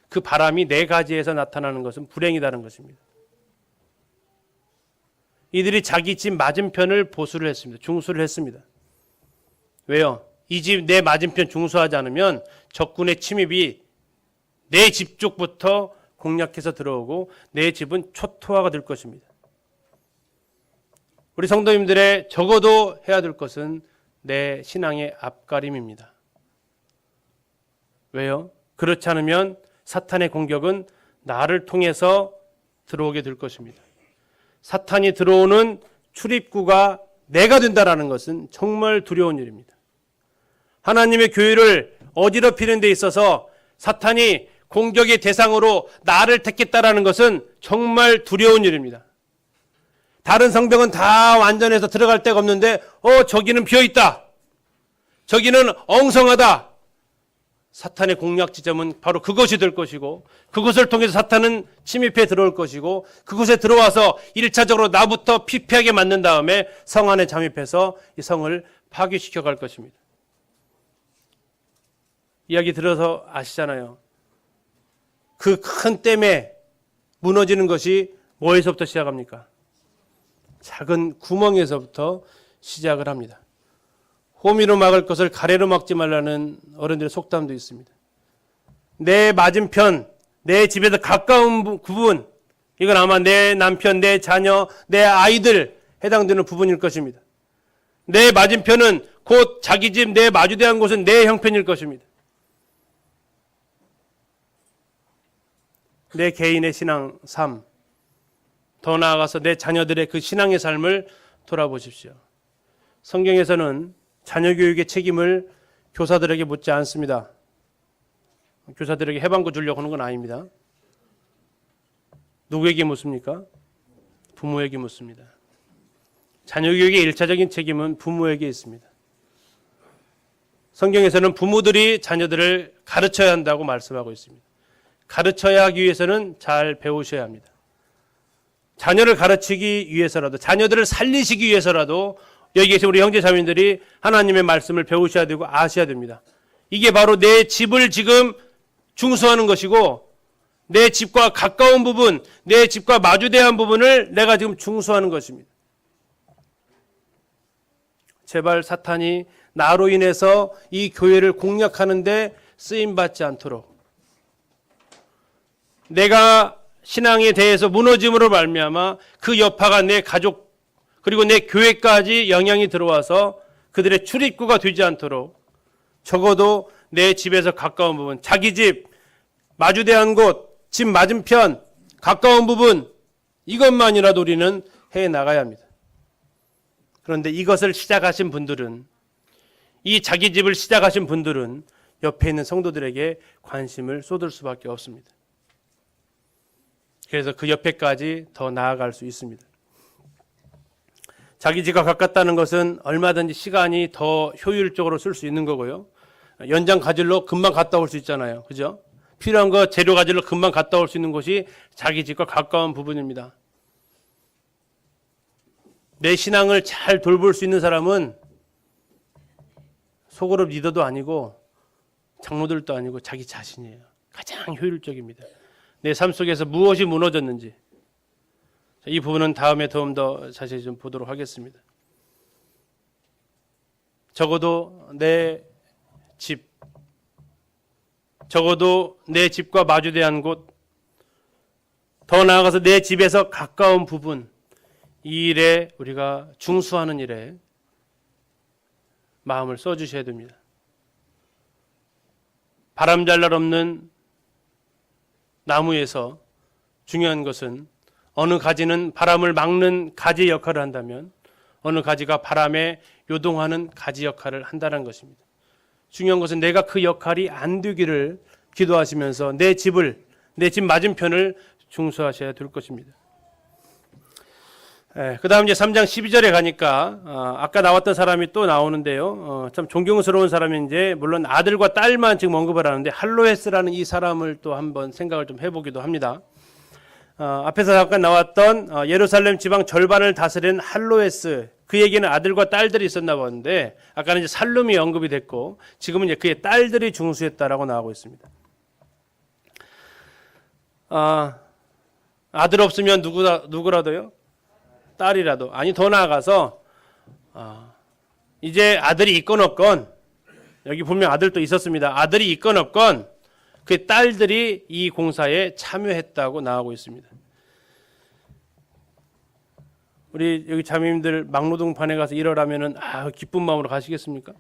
그 바람이 내 가지에서 나타나는 것은 불행이라는 것입니다. 이들이 자기 집 맞은편을 보수를 했습니다. 중수를 했습니다. 왜요? 이 집 내 맞은편 중수하지 않으면 적군의 침입이 내 집 쪽부터 공략해서 들어오고 내 집은 초토화가 될 것입니다. 우리 성도님들의 적어도 해야 될 것은 내 신앙의 앞가림입니다. 왜요? 그렇지 않으면 사탄의 공격은 나를 통해서 들어오게 될 것입니다. 사탄이 들어오는 출입구가 내가 된다는 것은 정말 두려운 일입니다. 하나님의 교회를 어지럽히는 데 있어서 사탄이 공격의 대상으로 나를 택했다는 것은 정말 두려운 일입니다. 다른 성벽은 다 완전해서 들어갈 데가 없는데 저기는 비어있다. 저기는 엉성하다. 사탄의 공략 지점은 바로 그것이 될 것이고 그것을 통해서 사탄은 침입해 들어올 것이고 그곳에 들어와서 1차적으로 나부터 피폐하게 만든 다음에 성 안에 잠입해서 이 성을 파괴시켜 갈 것입니다. 이야기 들어서 아시잖아요. 그 큰 댐에 무너지는 것이 뭐에서부터 시작합니까? 작은 구멍에서부터 시작을 합니다. 호미로 막을 것을 가래로 막지 말라는 어른들의 속담도 있습니다. 내 맞은편, 내 집에서 가까운 부분, 이건 아마 내 남편, 내 자녀, 내 아이들 해당되는 부분일 것입니다. 내 맞은편은 곧 자기 집, 내 마주대한 곳은 내 형편일 것입니다. 내 개인의 신앙 삶, 더 나아가서 내 자녀들의 그 신앙의 삶을 돌아보십시오. 성경에서는 자녀 교육의 책임을 교사들에게 묻지 않습니다. 교사들에게 해방구 주려고 하는 건 아닙니다. 누구에게 묻습니까? 부모에게 묻습니다. 자녀 교육의 1차적인 책임은 부모에게 있습니다. 성경에서는 부모들이 자녀들을 가르쳐야 한다고 말씀하고 있습니다. 가르쳐야 하기 위해서는 잘 배우셔야 합니다. 자녀를 가르치기 위해서라도, 자녀들을 살리시기 위해서라도 여기 계신 우리 형제 자매들이 하나님의 말씀을 배우셔야 되고 아셔야 됩니다. 이게 바로 내 집을 지금 중수하는 것이고, 내 집과 가까운 부분, 내 집과 마주대한 부분을 내가 지금 중수하는 것입니다. 제발 사탄이 나로 인해서 이 교회를 공략하는데 쓰임받지 않도록, 내가 신앙에 대해서 무너짐으로 말미암아 그 여파가 내 가족 그리고 내 교회까지 영향이 들어와서 그들의 출입구가 되지 않도록 적어도 내 집에서 가까운 부분, 자기 집, 마주대한 곳, 집 맞은편, 가까운 부분, 이것만이라도 우리는 해 나가야 합니다. 그런데 이것을 시작하신 분들은, 이 자기 집을 시작하신 분들은 옆에 있는 성도들에게 관심을 쏟을 수밖에 없습니다. 그래서 그 옆에까지 더 나아갈 수 있습니다. 자기 집과 가깝다는 것은 얼마든지 시간이 더 효율적으로 쓸 수 있는 거고요. 연장 가지러 금방 갔다 올 수 있잖아요. 그죠? 필요한 거 재료 가지러 금방 갔다 올 수 있는 곳이 자기 집과 가까운 부분입니다. 내 신앙을 잘 돌볼 수 있는 사람은 소그룹 리더도 아니고 장로들도 아니고 자기 자신이에요. 가장 효율적입니다. 내 삶 속에서 무엇이 무너졌는지, 이 부분은 다음에 좀 더 자세히 좀 보도록 하겠습니다. 적어도 내 집, 적어도 내 집과 마주대한 곳, 더 나아가서 내 집에서 가까운 부분, 이 일에 우리가 중수하는 일에 마음을 써주셔야 됩니다. 바람 잘 날 없는 나무에서 중요한 것은 어느 가지는 바람을 막는 가지 역할을 한다면 어느 가지가 바람에 요동하는 가지 역할을 한다는 것입니다. 중요한 것은 내가 그 역할이 안 되기를 기도하시면서 내 집 맞은편을 중수하셔야 될 것입니다. 그 다음 이제 3장 12절에 가니까 아까 나왔던 사람이 또 나오는데요. 참 존경스러운 사람인데, 물론 아들과 딸만 지금 언급을 하는데 할로에스라는 이 사람을 또 한번 생각을 좀 해보기도 합니다. 앞에서 잠깐 나왔던 예루살렘 지방 절반을 다스린 할로에스, 그에게는 아들과 딸들이 있었나 보는데 아까는 이제 살룸이 언급이 됐고 지금은 이제 그의 딸들이 중수했다라고 나오고 있습니다. 아들 없으면 누구라도요? 딸이라도. 아니, 더 나아가서 이제 아들이 있건 없건, 여기 분명 아들도 있었습니다. 아들이 있건 없건 그 딸들이 이 공사에 참여했다고 나오고 있습니다. 우리 여기 자매님들 막노동판에 가서 일하라면은 기쁜 마음으로 가시겠습니까?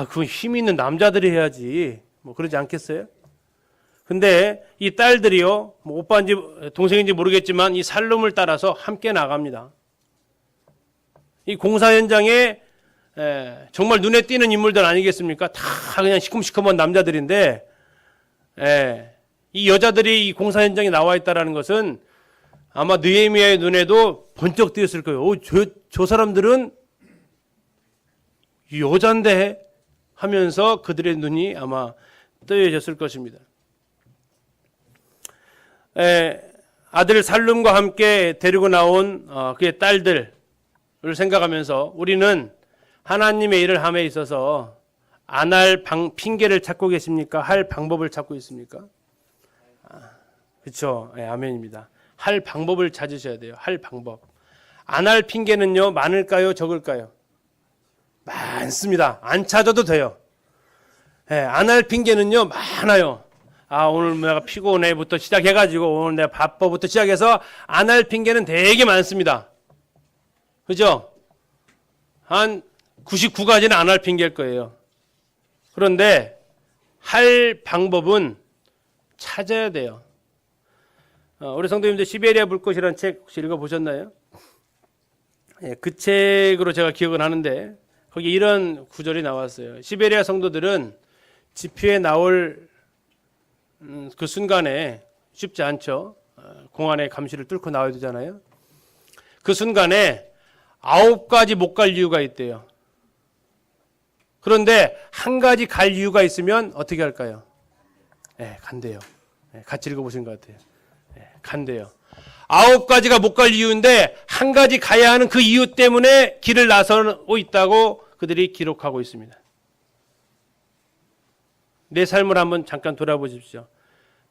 그건 힘 있는 남자들이 해야지. 뭐 그러지 않겠어요? 근데 이 딸들이요, 뭐 오빠인지 동생인지 모르겠지만 이 살룸을 따라서 함께 나갑니다. 이 공사 현장에 정말 눈에 띄는 인물들 아니겠습니까? 다 그냥 시커먼 남자들인데, 이 여자들이 이 공사 현장에 나와 있다라는 것은 아마 느헤미야의 눈에도 번쩍 뜨였을 거예요. 저 사람들은 여잔데 하면서 그들의 눈이 아마 뜨여졌을 것입니다. 아들 살룸과 함께 데리고 나온 그의 딸들을 생각하면서 우리는 하나님의 일을 함에 있어서 안 할 핑계를 찾고 계십니까? 할 방법을 찾고 있습니까? 그렇죠. 아멘입니다. 할 방법을 찾으셔야 돼요. 할 방법. 안 할 핑계는요, 많을까요? 적을까요? 많습니다. 안 찾아도 돼요. 안 할 핑계는요, 많아요. 오늘 내가 피곤해부터 시작해가지고 오늘 내가 바빠부터 시작해서 안 할 핑계는 되게 많습니다. 그죠? 한 99가지는 안 할 핑계일 거예요. 그런데 할 방법은 찾아야 돼요. 우리 성도님들 시베리아 불꽃이라는 책 혹시 읽어보셨나요? 그 책으로 제가 기억을 하는데 거기 이런 구절이 나왔어요. 시베리아 성도들은 집회에 나올 그 순간에 쉽지 않죠. 공안의 감시를 뚫고 나와야 되잖아요. 그 순간에 9가지 못 갈 이유가 있대요. 그런데 한 가지 갈 이유가 있으면 어떻게 할까요? 간대요. 같이 읽어보신 것 같아요. 간대요. 9가지가 못 갈 이유인데 한 가지 가야 하는 그 이유 때문에 길을 나서고 있다고 그들이 기록하고 있습니다. 내 삶을 한번 잠깐 돌아보십시오.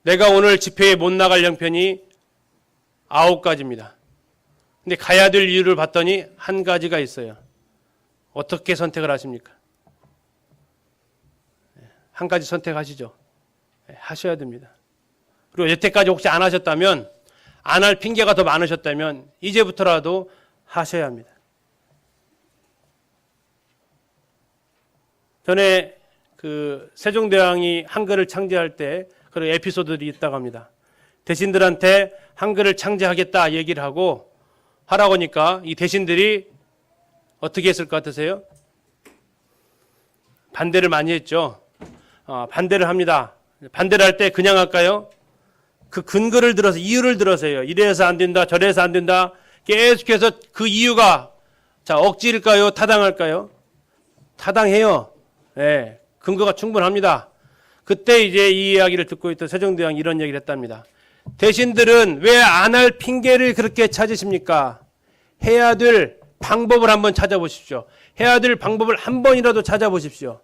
내가 오늘 집회에 못 나갈 형편이 9가지입니다. 근데 가야 될 이유를 봤더니 한 가지가 있어요. 어떻게 선택을 하십니까? 한 가지 선택하시죠. 하셔야 됩니다. 그리고 여태까지 혹시 안 하셨다면, 안 할 핑계가 더 많으셨다면 이제부터라도 하셔야 합니다. 전에 그 세종대왕이 한글을 창제할 때 그런 에피소드들이 있다고 합니다. 대신들한테 한글을 창제하겠다 얘기를 하고 하라고 하니까 이 대신들이 어떻게 했을 것 같으세요? 반대를 많이 했죠. 반대를 합니다. 반대를 할 때 그냥 할까요? 그 근거를 들어서, 이유를 들어서요. 이래서 안 된다, 저래서 안 된다. 계속해서 그 이유가, 자, 억지일까요? 타당할까요? 타당해요. 예, 근거가 충분합니다. 그때 이제 이 이야기를 듣고 있던 세종대왕이 이런 얘기를 했답니다. 대신들은 왜 안 할 핑계를 그렇게 찾으십니까? 해야 될 방법을 한번 찾아보십시오. 해야 될 방법을 한 번이라도 찾아보십시오.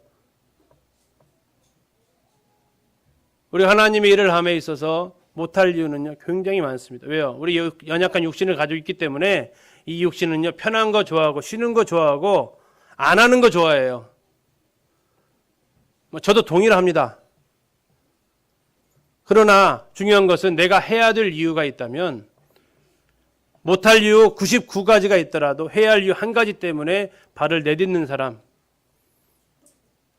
우리 하나님의 일을 함에 있어서 못할 이유는요, 굉장히 많습니다. 왜요? 우리 연약한 육신을 가지고 있기 때문에 이 육신은요, 편한 거 좋아하고 쉬는 거 좋아하고 안 하는 거 좋아해요. 저도 동일합니다. 그러나 중요한 것은 내가 해야 될 이유가 있다면 못할 이유 99가지가 있더라도 해야 할 이유 한 가지 때문에 발을 내딛는 사람.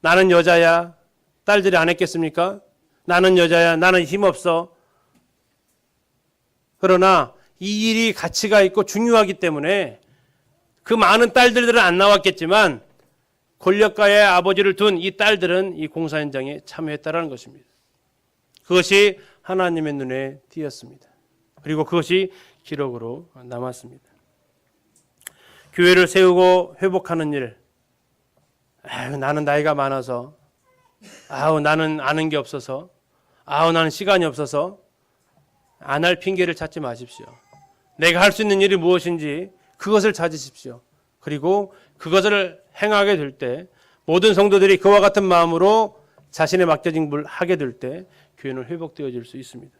나는 여자야. 딸들이 안 했겠습니까? 나는 여자야. 나는 힘없어. 그러나 이 일이 가치가 있고 중요하기 때문에 그 많은 딸들은 안 나왔겠지만 권력가의 아버지를 둔 이 딸들은 이 공사 현장에 참여했다라는 것입니다. 그것이 하나님의 눈에 띄었습니다. 그리고 그것이 기록으로 남았습니다. 교회를 세우고 회복하는 일. 나는 나이가 많아서. 나는 아는 게 없어서. 나는 시간이 없어서. 안 할 핑계를 찾지 마십시오. 내가 할 수 있는 일이 무엇인지 그것을 찾으십시오. 그리고 그것을 행하게 될 때 모든 성도들이 그와 같은 마음으로 자신의 맡겨진 걸 하게 될 때 교회는 회복되어질 수 있습니다.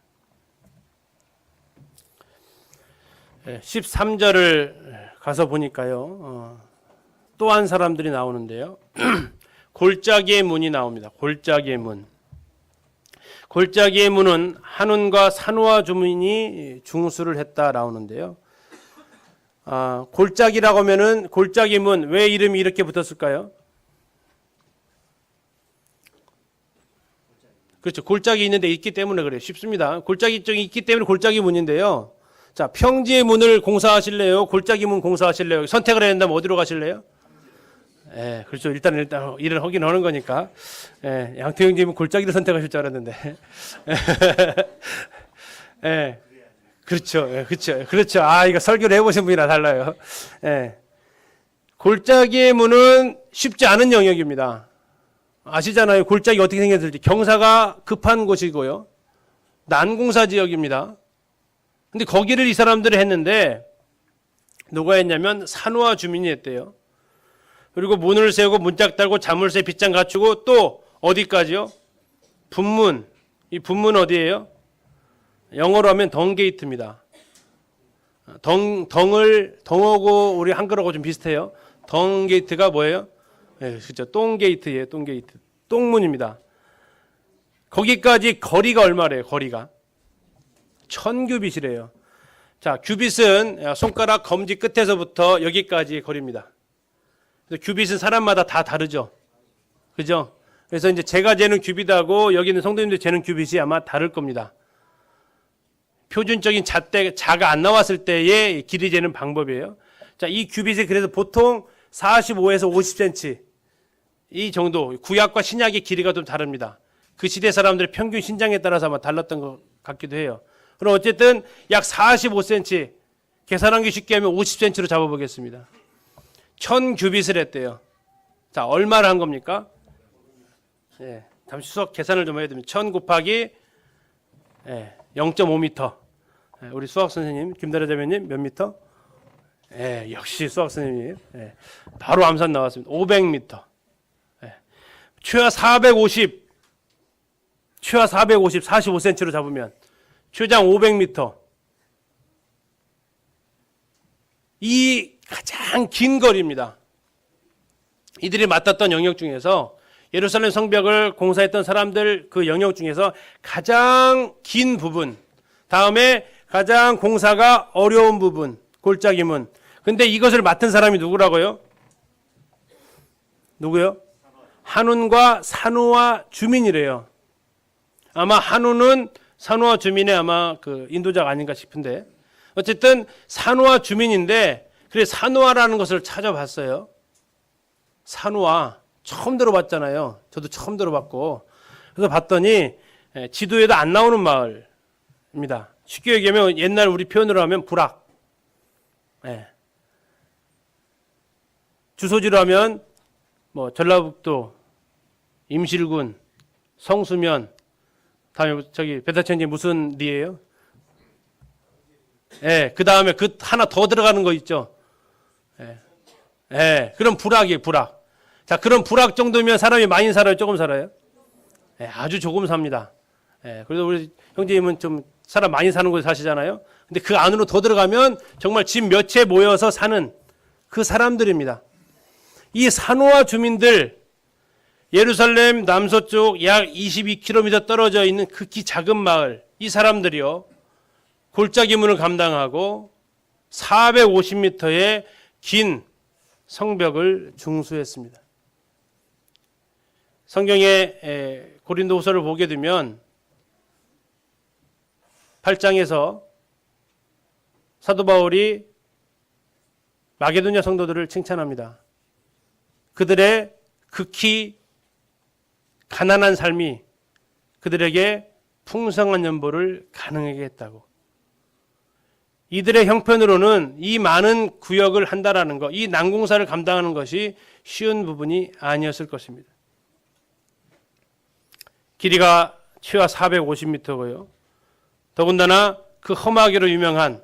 13절을 가서 보니까요. 또 한 사람들이 나오는데요. 골짜기의 문이 나옵니다. 골짜기의 문. 골짜기의 문은 한운과 산호와 주민이 중수를 했다 나오는데요. 골짜기라고 하면은 골짜기 문, 왜 이름이 이렇게 붙었을까요? 그렇죠. 골짜기 있는데 있기 때문에 그래요. 쉽습니다. 골짜기 쪽이 있기 때문에 골짜기 문인데요. 자, 평지의 문을 공사하실래요? 골짜기 문 공사하실래요? 선택을 해야 된다면 어디로 가실래요? 그렇죠. 일단 일을 하긴 하는 거니까. 양태형님은 골짜기를 선택하실 줄 알았는데. 그렇죠. 그렇죠. 그렇죠. 이거 설교를 해보신 분이라 달라요. 골짜기의 문은 쉽지 않은 영역입니다. 아시잖아요. 골짜기 어떻게 생겼을지. 경사가 급한 곳이고요. 난공사 지역입니다. 근데 거기를 이 사람들이 했는데 누가 했냐면 산호와 주민이 했대요. 그리고 문을 세우고 문짝 달고 자물쇠 빗장 갖추고 또 어디까지요? 분문. 이 분문 어디예요? 영어로 하면 덩게이트입니다. 덩하고 우리 한글하고 좀 비슷해요. 덩게이트가 뭐예요? 그렇죠. 똥게이트예요. 똥게이트. 똥문입니다. 거기까지 거리가 얼마래요? 거리가 1000규빗이래요. 자, 규빗은 손가락 검지 끝에서부터 여기까지의 거리입니다. 그래서 규빗은 사람마다 다 다르죠. 그죠? 그래서 이제 제가 재는 규빗하고 여기 있는 성도님들 재는 규빗이 아마 다를 겁니다. 표준적인 자가 안 나왔을 때의 길이 재는 방법이에요. 자, 이 규빗이 그래서 보통 45에서 50cm 이 정도, 구약과 신약의 길이가 좀 다릅니다. 그 시대 사람들의 평균 신장에 따라서 아마 달랐던 것 같기도 해요. 그럼 어쨌든 약 45cm, 계산하기 쉽게 하면 50cm로 잡아보겠습니다. 1000규빗을 했대요. 자, 얼마를 한 겁니까? 잠시 수학 계산을 좀 해야 됩니다. 1000 곱하기 0.5m. 우리 수학 선생님 김다래 자매님 몇 미터? 예, 역시 수학 선생님. 예, 바로 암산 나왔습니다. 500m. 예, 최하 450. 최하 450, 45cm로 잡으면 최장 500m. 이 가장 긴 거리입니다. 이들이 맡았던 영역 중에서 예루살렘 성벽을 공사했던 사람들 그 영역 중에서 가장 긴 부분, 다음에 가장 공사가 어려운 부분, 골짜기문. 근데 이것을 맡은 사람이 누구라고요? 누구요? 한운과 산후와 주민이래요. 아마 한운은 산후와 주민의 아마 그 인도자가 아닌가 싶은데, 어쨌든 산후와 주민인데, 그래 산후아라는 것을 찾아봤어요. 산후아 처음 들어봤잖아요. 저도 처음 들어봤고, 그래서 봤더니 지도에도 안 나오는 마을입니다. 쉽게 얘기하면 옛날 우리 표현으로 하면 부락. 예. 주소지로 하면 뭐 전라북도, 임실군, 성수면, 다음에 저기 배타천지 무슨 리예요? 예, 그 다음에 그 하나 더 들어가는 거 있죠. 예, 예, 그럼 부락이에요, 부락. 자, 그럼 부락 정도면 사람이 많이 살아요, 조금 살아요? 예, 아주 조금 삽니다. 예, 그래서 우리 형제님은 좀 사람 많이 사는 곳에 사시잖아요. 근데 그 안으로 더 들어가면 정말 집 몇 채 모여서 사는 그 사람들입니다. 이 산호아 주민들, 예루살렘 남서쪽 약 22km 떨어져 있는 극히 작은 마을, 이 사람들이요, 골짜기문을 감당하고 450m의 긴 성벽을 중수했습니다. 성경의 고린도후서를 보게 되면 8장에서 사도 바울이 마게도냐 성도들을 칭찬합니다. 그들의 극히 가난한 삶이 그들에게 풍성한 연보를 가능하게 했다고. 이들의 형편으로는 이 많은 구역을 한다라는 것, 이 난공사를 감당하는 것이 쉬운 부분이 아니었을 것입니다. 길이가 최하 450m고요. 더군다나 그 험하기로 유명한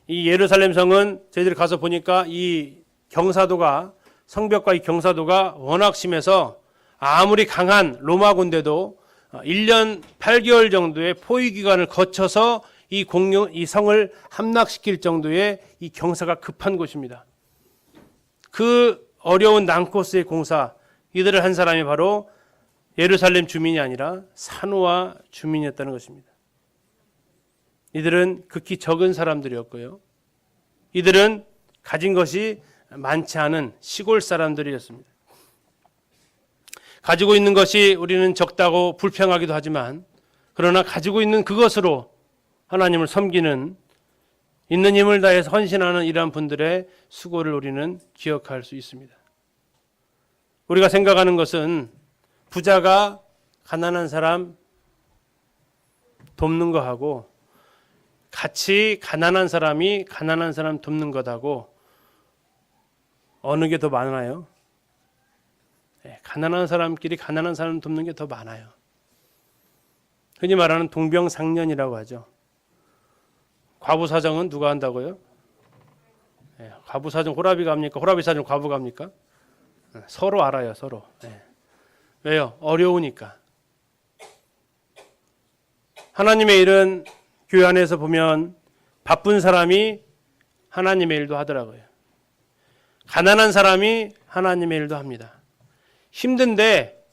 이 예루살렘 성은 저희들이 가서 보니까 이 경사도가, 성벽과 이 경사도가 워낙 심해서 아무리 강한 로마 군대도 1년 8개월 정도의 포위 기간을 거쳐서 이 성을 함락시킬 정도의 이 경사가 급한 곳입니다. 그 어려운 난코스의 공사, 이들을 한 사람이 바로 예루살렘 주민이 아니라 산호아 주민이었다는 것입니다. 이들은 극히 적은 사람들이었고요. 이들은 가진 것이 많지 않은 시골 사람들이었습니다. 가지고 있는 것이 우리는 적다고 불평하기도 하지만, 그러나 가지고 있는 그것으로 하나님을 섬기는, 있는 힘을 다해서 헌신하는 이러한 분들의 수고를 우리는 기억할 수 있습니다. 우리가 생각하는 것은 부자가 가난한 사람 돕는 거하고 같이 가난한 사람이 가난한 사람 돕는 것하고 어느 게 더 많아요? 가난한 사람끼리 가난한 사람 돕는 게 더 많아요. 흔히 말하는 동병상련이라고 하죠. 과부사정은 누가 한다고요? 과부사정 호라비가 합니까? 호라비사정 과부가 합니까? 서로 알아요, 서로. 왜요? 어려우니까. 하나님의 일은 교회 안에서 보면 바쁜 사람이 하나님의 일도 하더라고요. 가난한 사람이 하나님의 일도 합니다. 힘든데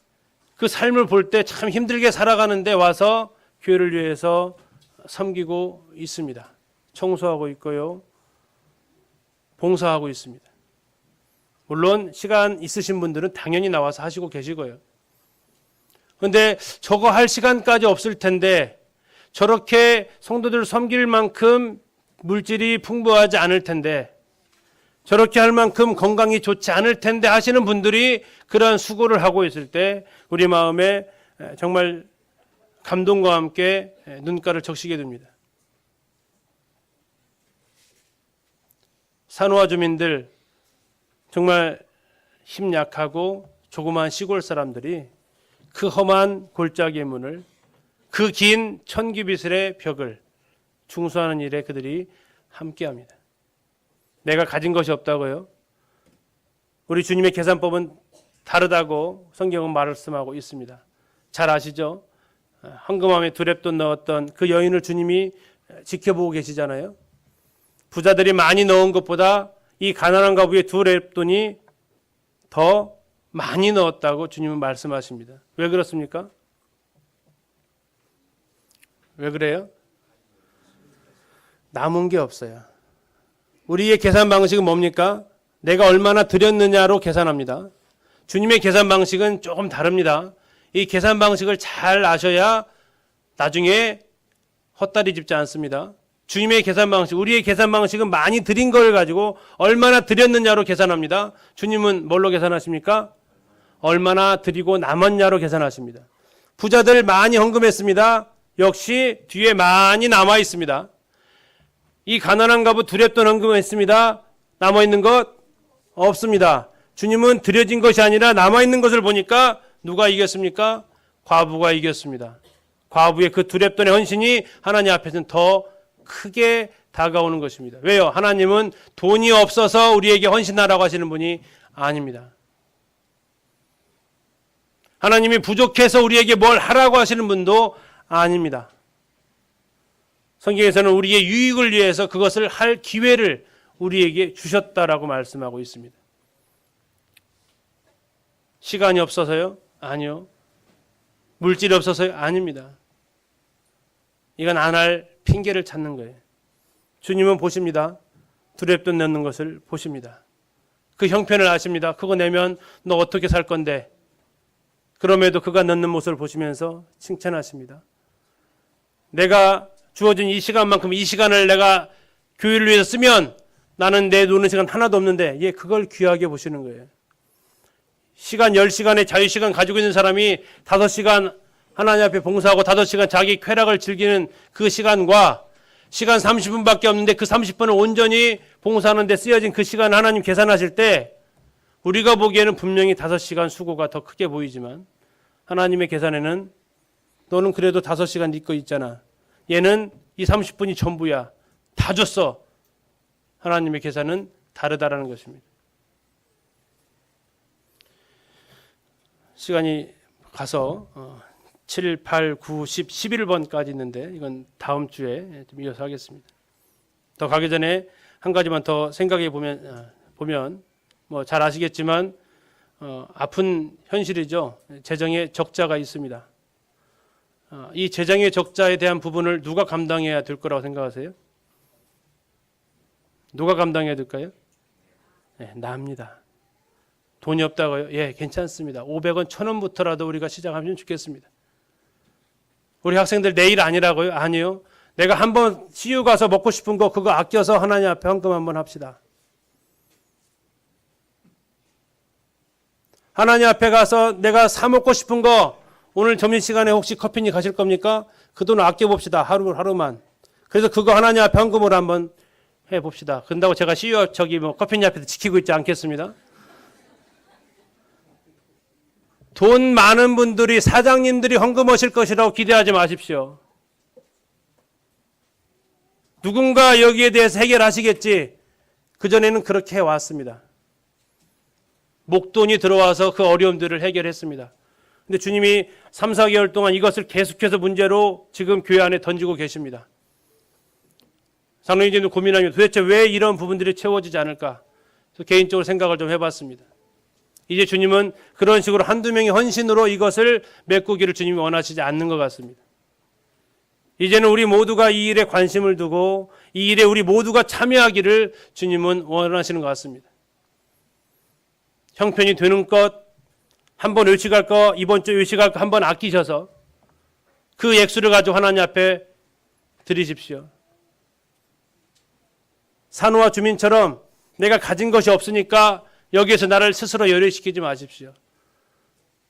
그 삶을 볼 때 참 힘들게 살아가는데 와서 교회를 위해서 섬기고 있습니다. 청소하고 있고요. 봉사하고 있습니다. 물론 시간 있으신 분들은 당연히 나와서 하시고 계시고요. 그런데 저거 할 시간까지 없을 텐데, 저렇게 성도들 섬길 만큼 물질이 풍부하지 않을 텐데, 저렇게 할 만큼 건강이 좋지 않을 텐데 하시는 분들이 그러한 수고를 하고 있을 때 우리 마음에 정말 감동과 함께 눈가를 적시게 됩니다. 산호아 주민들, 정말 힘 약하고 조그마한 시골 사람들이 그 험한 골짜기의 문을, 그 긴 천규비슬의 벽을 충수하는 일에 그들이 함께합니다. 내가 가진 것이 없다고요? 우리 주님의 계산법은 다르다고 성경은 말씀하고 있습니다. 잘 아시죠? 헌금함에 두렙돈 넣었던 그 여인을 주님이 지켜보고 계시잖아요. 부자들이 많이 넣은 것보다 이 가난한 과부의 두렙돈이 더 많이 넣었다고 주님은 말씀하십니다. 왜 그렇습니까? 왜 그래요? 남은 게 없어요. 우리의 계산 방식은 뭡니까? 내가 얼마나 드렸느냐로 계산합니다. 주님의 계산 방식은 조금 다릅니다. 이 계산 방식을 잘 아셔야 나중에 헛다리 짚지 않습니다. 주님의 계산 방식, 우리의 계산 방식은 많이 드린 걸 가지고 얼마나 드렸느냐로 계산합니다. 주님은 뭘로 계산하십니까? 얼마나 드리고 남았냐로 계산하십니다. 부자들 많이 헌금했습니다. 역시 뒤에 많이 남아 있습니다. 이 가난한 과부 두렙돈 헌금했습니다. 남아있는 것 없습니다. 주님은 드려진 것이 아니라 남아있는 것을 보니까 누가 이겼습니까? 과부가 이겼습니다. 과부의 그 두렙돈의 헌신이 하나님 앞에서는 더 크게 다가오는 것입니다. 왜요? 하나님은 돈이 없어서 우리에게 헌신하라고 하시는 분이 아닙니다. 하나님이 부족해서 우리에게 뭘 하라고 하시는 분도 아닙니다. 성경에서는 우리의 유익을 위해서 그것을 할 기회를 우리에게 주셨다라고 말씀하고 있습니다. 시간이 없어서요? 아니요. 물질이 없어서요? 아닙니다. 이건 안 할 핑계를 찾는 거예요. 주님은 보십니다. 두렙돈 넣는 것을 보십니다. 그 형편을 아십니다. 그거 내면 너 어떻게 살 건데? 그럼에도 그가 넣는 모습을 보시면서 칭찬하십니다. 내가 주어진 이 시간만큼 이 시간을 내가 교회를 위해서 쓰면 나는 내 노는 시간 하나도 없는데 예, 그걸 귀하게 보시는 거예요. 시간 10시간의 자유시간 가지고 있는 사람이 5시간 하나님 앞에 봉사하고 5시간 자기 쾌락을 즐기는 그 시간과 시간 30분밖에 없는데 그 30분을 온전히 봉사하는 데 쓰여진 그 시간 하나님 계산하실 때 우리가 보기에는 분명히 5시간 수고가 더 크게 보이지만 하나님의 계산에는 너는 그래도 5시간 네 거 있잖아. 얘는 이 30분이 전부야. 다 줬어. 하나님의 계산은 다르다라는 것입니다. 시간이 가서 7, 8, 9, 10, 11번까지 있는데 이건 다음 주에 좀 이어서 하겠습니다. 더 가기 전에 한 가지만 더 생각해 보면 뭐 잘 아시겠지만 아픈 현실이죠. 재정에 적자가 있습니다. 이 재정의 적자에 대한 부분을 누가 감당해야 될 거라고 생각하세요? 누가 감당해야 될까요? 네, 나입니다. 돈이 없다고요? 예, 괜찮습니다. 500원, 1000원부터라도 우리가 시작하면 좋겠습니다. 우리 학생들 내일 아니라고요? 아니요. 내가 한번 CU 가서 먹고 싶은 거 그거 아껴서 하나님 앞에 헌금 한번 합시다. 하나님 앞에 가서 내가 사 먹고 싶은 거 오늘 점심시간에 혹시 커피니 가실 겁니까? 그 돈 아껴봅시다. 하루만. 그래서 그거 하나님 앞에 헌금을 한번 해봅시다. 그런다고 제가 CU 커피니 앞에서 지키고 있지 않겠습니다. 돈 많은 분들이 사장님들이 헌금하실 것이라고 기대하지 마십시오. 누군가 여기에 대해서 해결하시겠지. 그전에는 그렇게 해왔습니다. 목돈이 들어와서 그 어려움들을 해결했습니다. 근데 주님이 3, 4개월 동안 이것을 계속해서 문제로 지금 교회 안에 던지고 계십니다. 상로인지는 고민하면 도대체 왜 이런 부분들이 채워지지 않을까? 그래서 개인적으로 생각을 좀 해봤습니다. 이제 주님은 그런 식으로 한두 명의 헌신으로 이것을 메꾸기를 주님이 원하시지 않는 것 같습니다. 이제는 우리 모두가 이 일에 관심을 두고 이 일에 우리 모두가 참여하기를 주님은 원하시는 것 같습니다. 형편이 되는 것, 한번 외식할 거, 이번 주 외식할 거 한번 아끼셔서 그 액수를 가지고 하나님 앞에 드리십시오. 산호와 주민처럼 내가 가진 것이 없으니까 여기에서 나를 스스로 열애시키지 마십시오.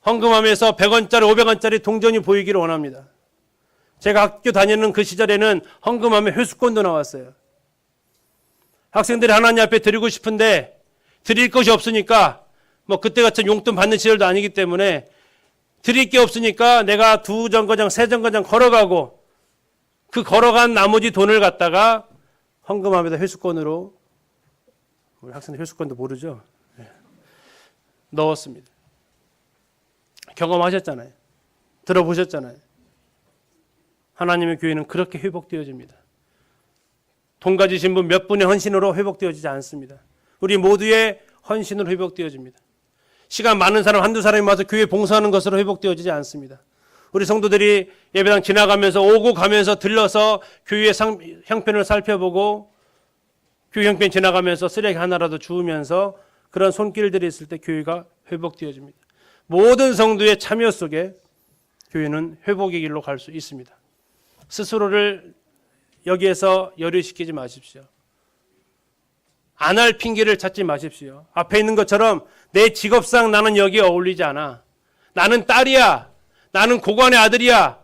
헌금하면서 100원짜리, 500원짜리 동전이 보이기를 원합니다. 제가 학교 다니는 그 시절에는 헌금하면 회수권도 나왔어요. 학생들이 하나님 앞에 드리고 싶은데 드릴 것이 없으니까 뭐 그때 같은 용돈 받는 시절도 아니기 때문에 드릴 게 없으니까 내가 2정거장, 3정거장 걸어가고 그 걸어간 나머지 돈을 갖다가 헌금함에다 회수권으로, 우리 학생들 회수권도 모르죠? 넣었습니다. 경험하셨잖아요. 들어보셨잖아요. 하나님의 교회는 그렇게 회복되어집니다. 돈 가지신 분 몇 분의 헌신으로 회복되어지지 않습니다. 우리 모두의 헌신으로 회복되어집니다. 시간 많은 사람 한두 사람이 와서 교회 봉사하는 것으로 회복되어지지 않습니다. 우리 성도들이 예배당 지나가면서 오고 가면서 들러서 교회의 형편을 살펴보고 교회 형편 지나가면서 쓰레기 하나라도 주우면서 그런 손길들이 있을 때 교회가 회복되어집니다. 모든 성도의 참여 속에 교회는 회복의 길로 갈 수 있습니다. 스스로를 여기에서 열의시키지 마십시오. 안 할 핑계를 찾지 마십시오. 앞에 있는 것처럼 내 직업상 나는 여기에 어울리지 않아. 나는 딸이야. 나는 고관의 아들이야.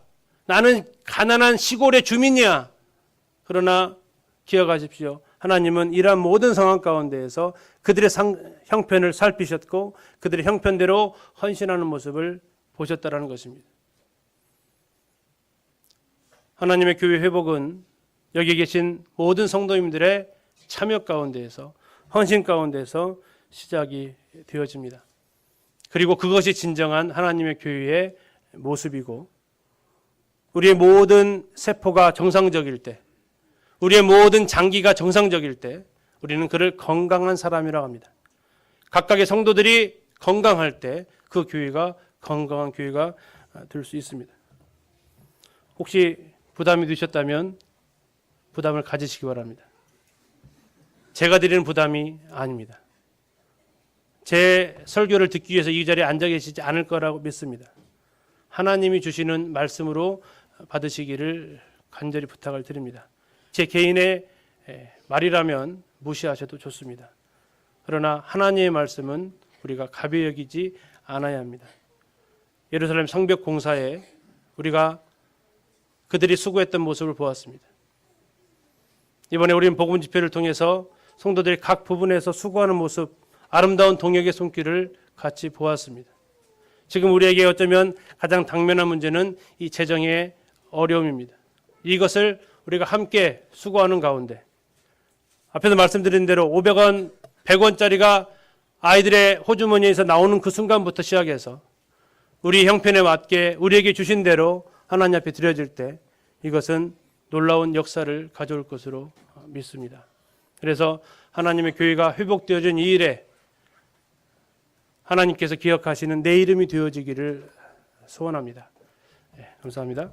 나는 가난한 시골의 주민이야. 그러나 기억하십시오. 하나님은 이러한 모든 상황 가운데에서 그들의 형편을 살피셨고 그들의 형편대로 헌신하는 모습을 보셨다라는 것입니다. 하나님의 교회 회복은 여기 계신 모든 성도님들의 참여 가운데에서 헌신 가운데에서 시작이 되어집니다. 그리고 그것이 진정한 하나님의 교회의 모습이고 우리의 모든 세포가 정상적일 때 우리의 모든 장기가 정상적일 때 우리는 그를 건강한 사람이라고 합니다. 각각의 성도들이 건강할 때 그 교회가 건강한 교회가 될 수 있습니다. 혹시 부담이 되셨다면 부담을 가지시기 바랍니다. 제가 드리는 부담이 아닙니다. 제 설교를 듣기 위해서 이 자리에 앉아 계시지 않을 거라고 믿습니다. 하나님이 주시는 말씀으로 받으시기를 간절히 부탁을 드립니다. 제 개인의 말이라면 무시하셔도 좋습니다. 그러나 하나님의 말씀은 우리가 가벼이 여기지 않아야 합니다. 예루살렘 성벽 공사에 우리가 그들이 수고했던 모습을 보았습니다. 이번에 우리는 복음 집회를 통해서 성도들이 각 부분에서 수고하는 모습, 아름다운 동역의 손길을 같이 보았습니다. 지금 우리에게 어쩌면 가장 당면한 문제는 이 재정의 어려움입니다. 이것을 우리가 함께 수고하는 가운데 앞에서 말씀드린 대로 500원, 100원짜리가 아이들의 호주머니에서 나오는 그 순간부터 시작해서 우리 형편에 맞게 우리에게 주신 대로 하나님 앞에 드려질 때 이것은 놀라운 역사를 가져올 것으로 믿습니다. 그래서 하나님의 교회가 회복되어진 이 일에 하나님께서 기억하시는 내 이름이 되어지기를 소원합니다. 네, 감사합니다.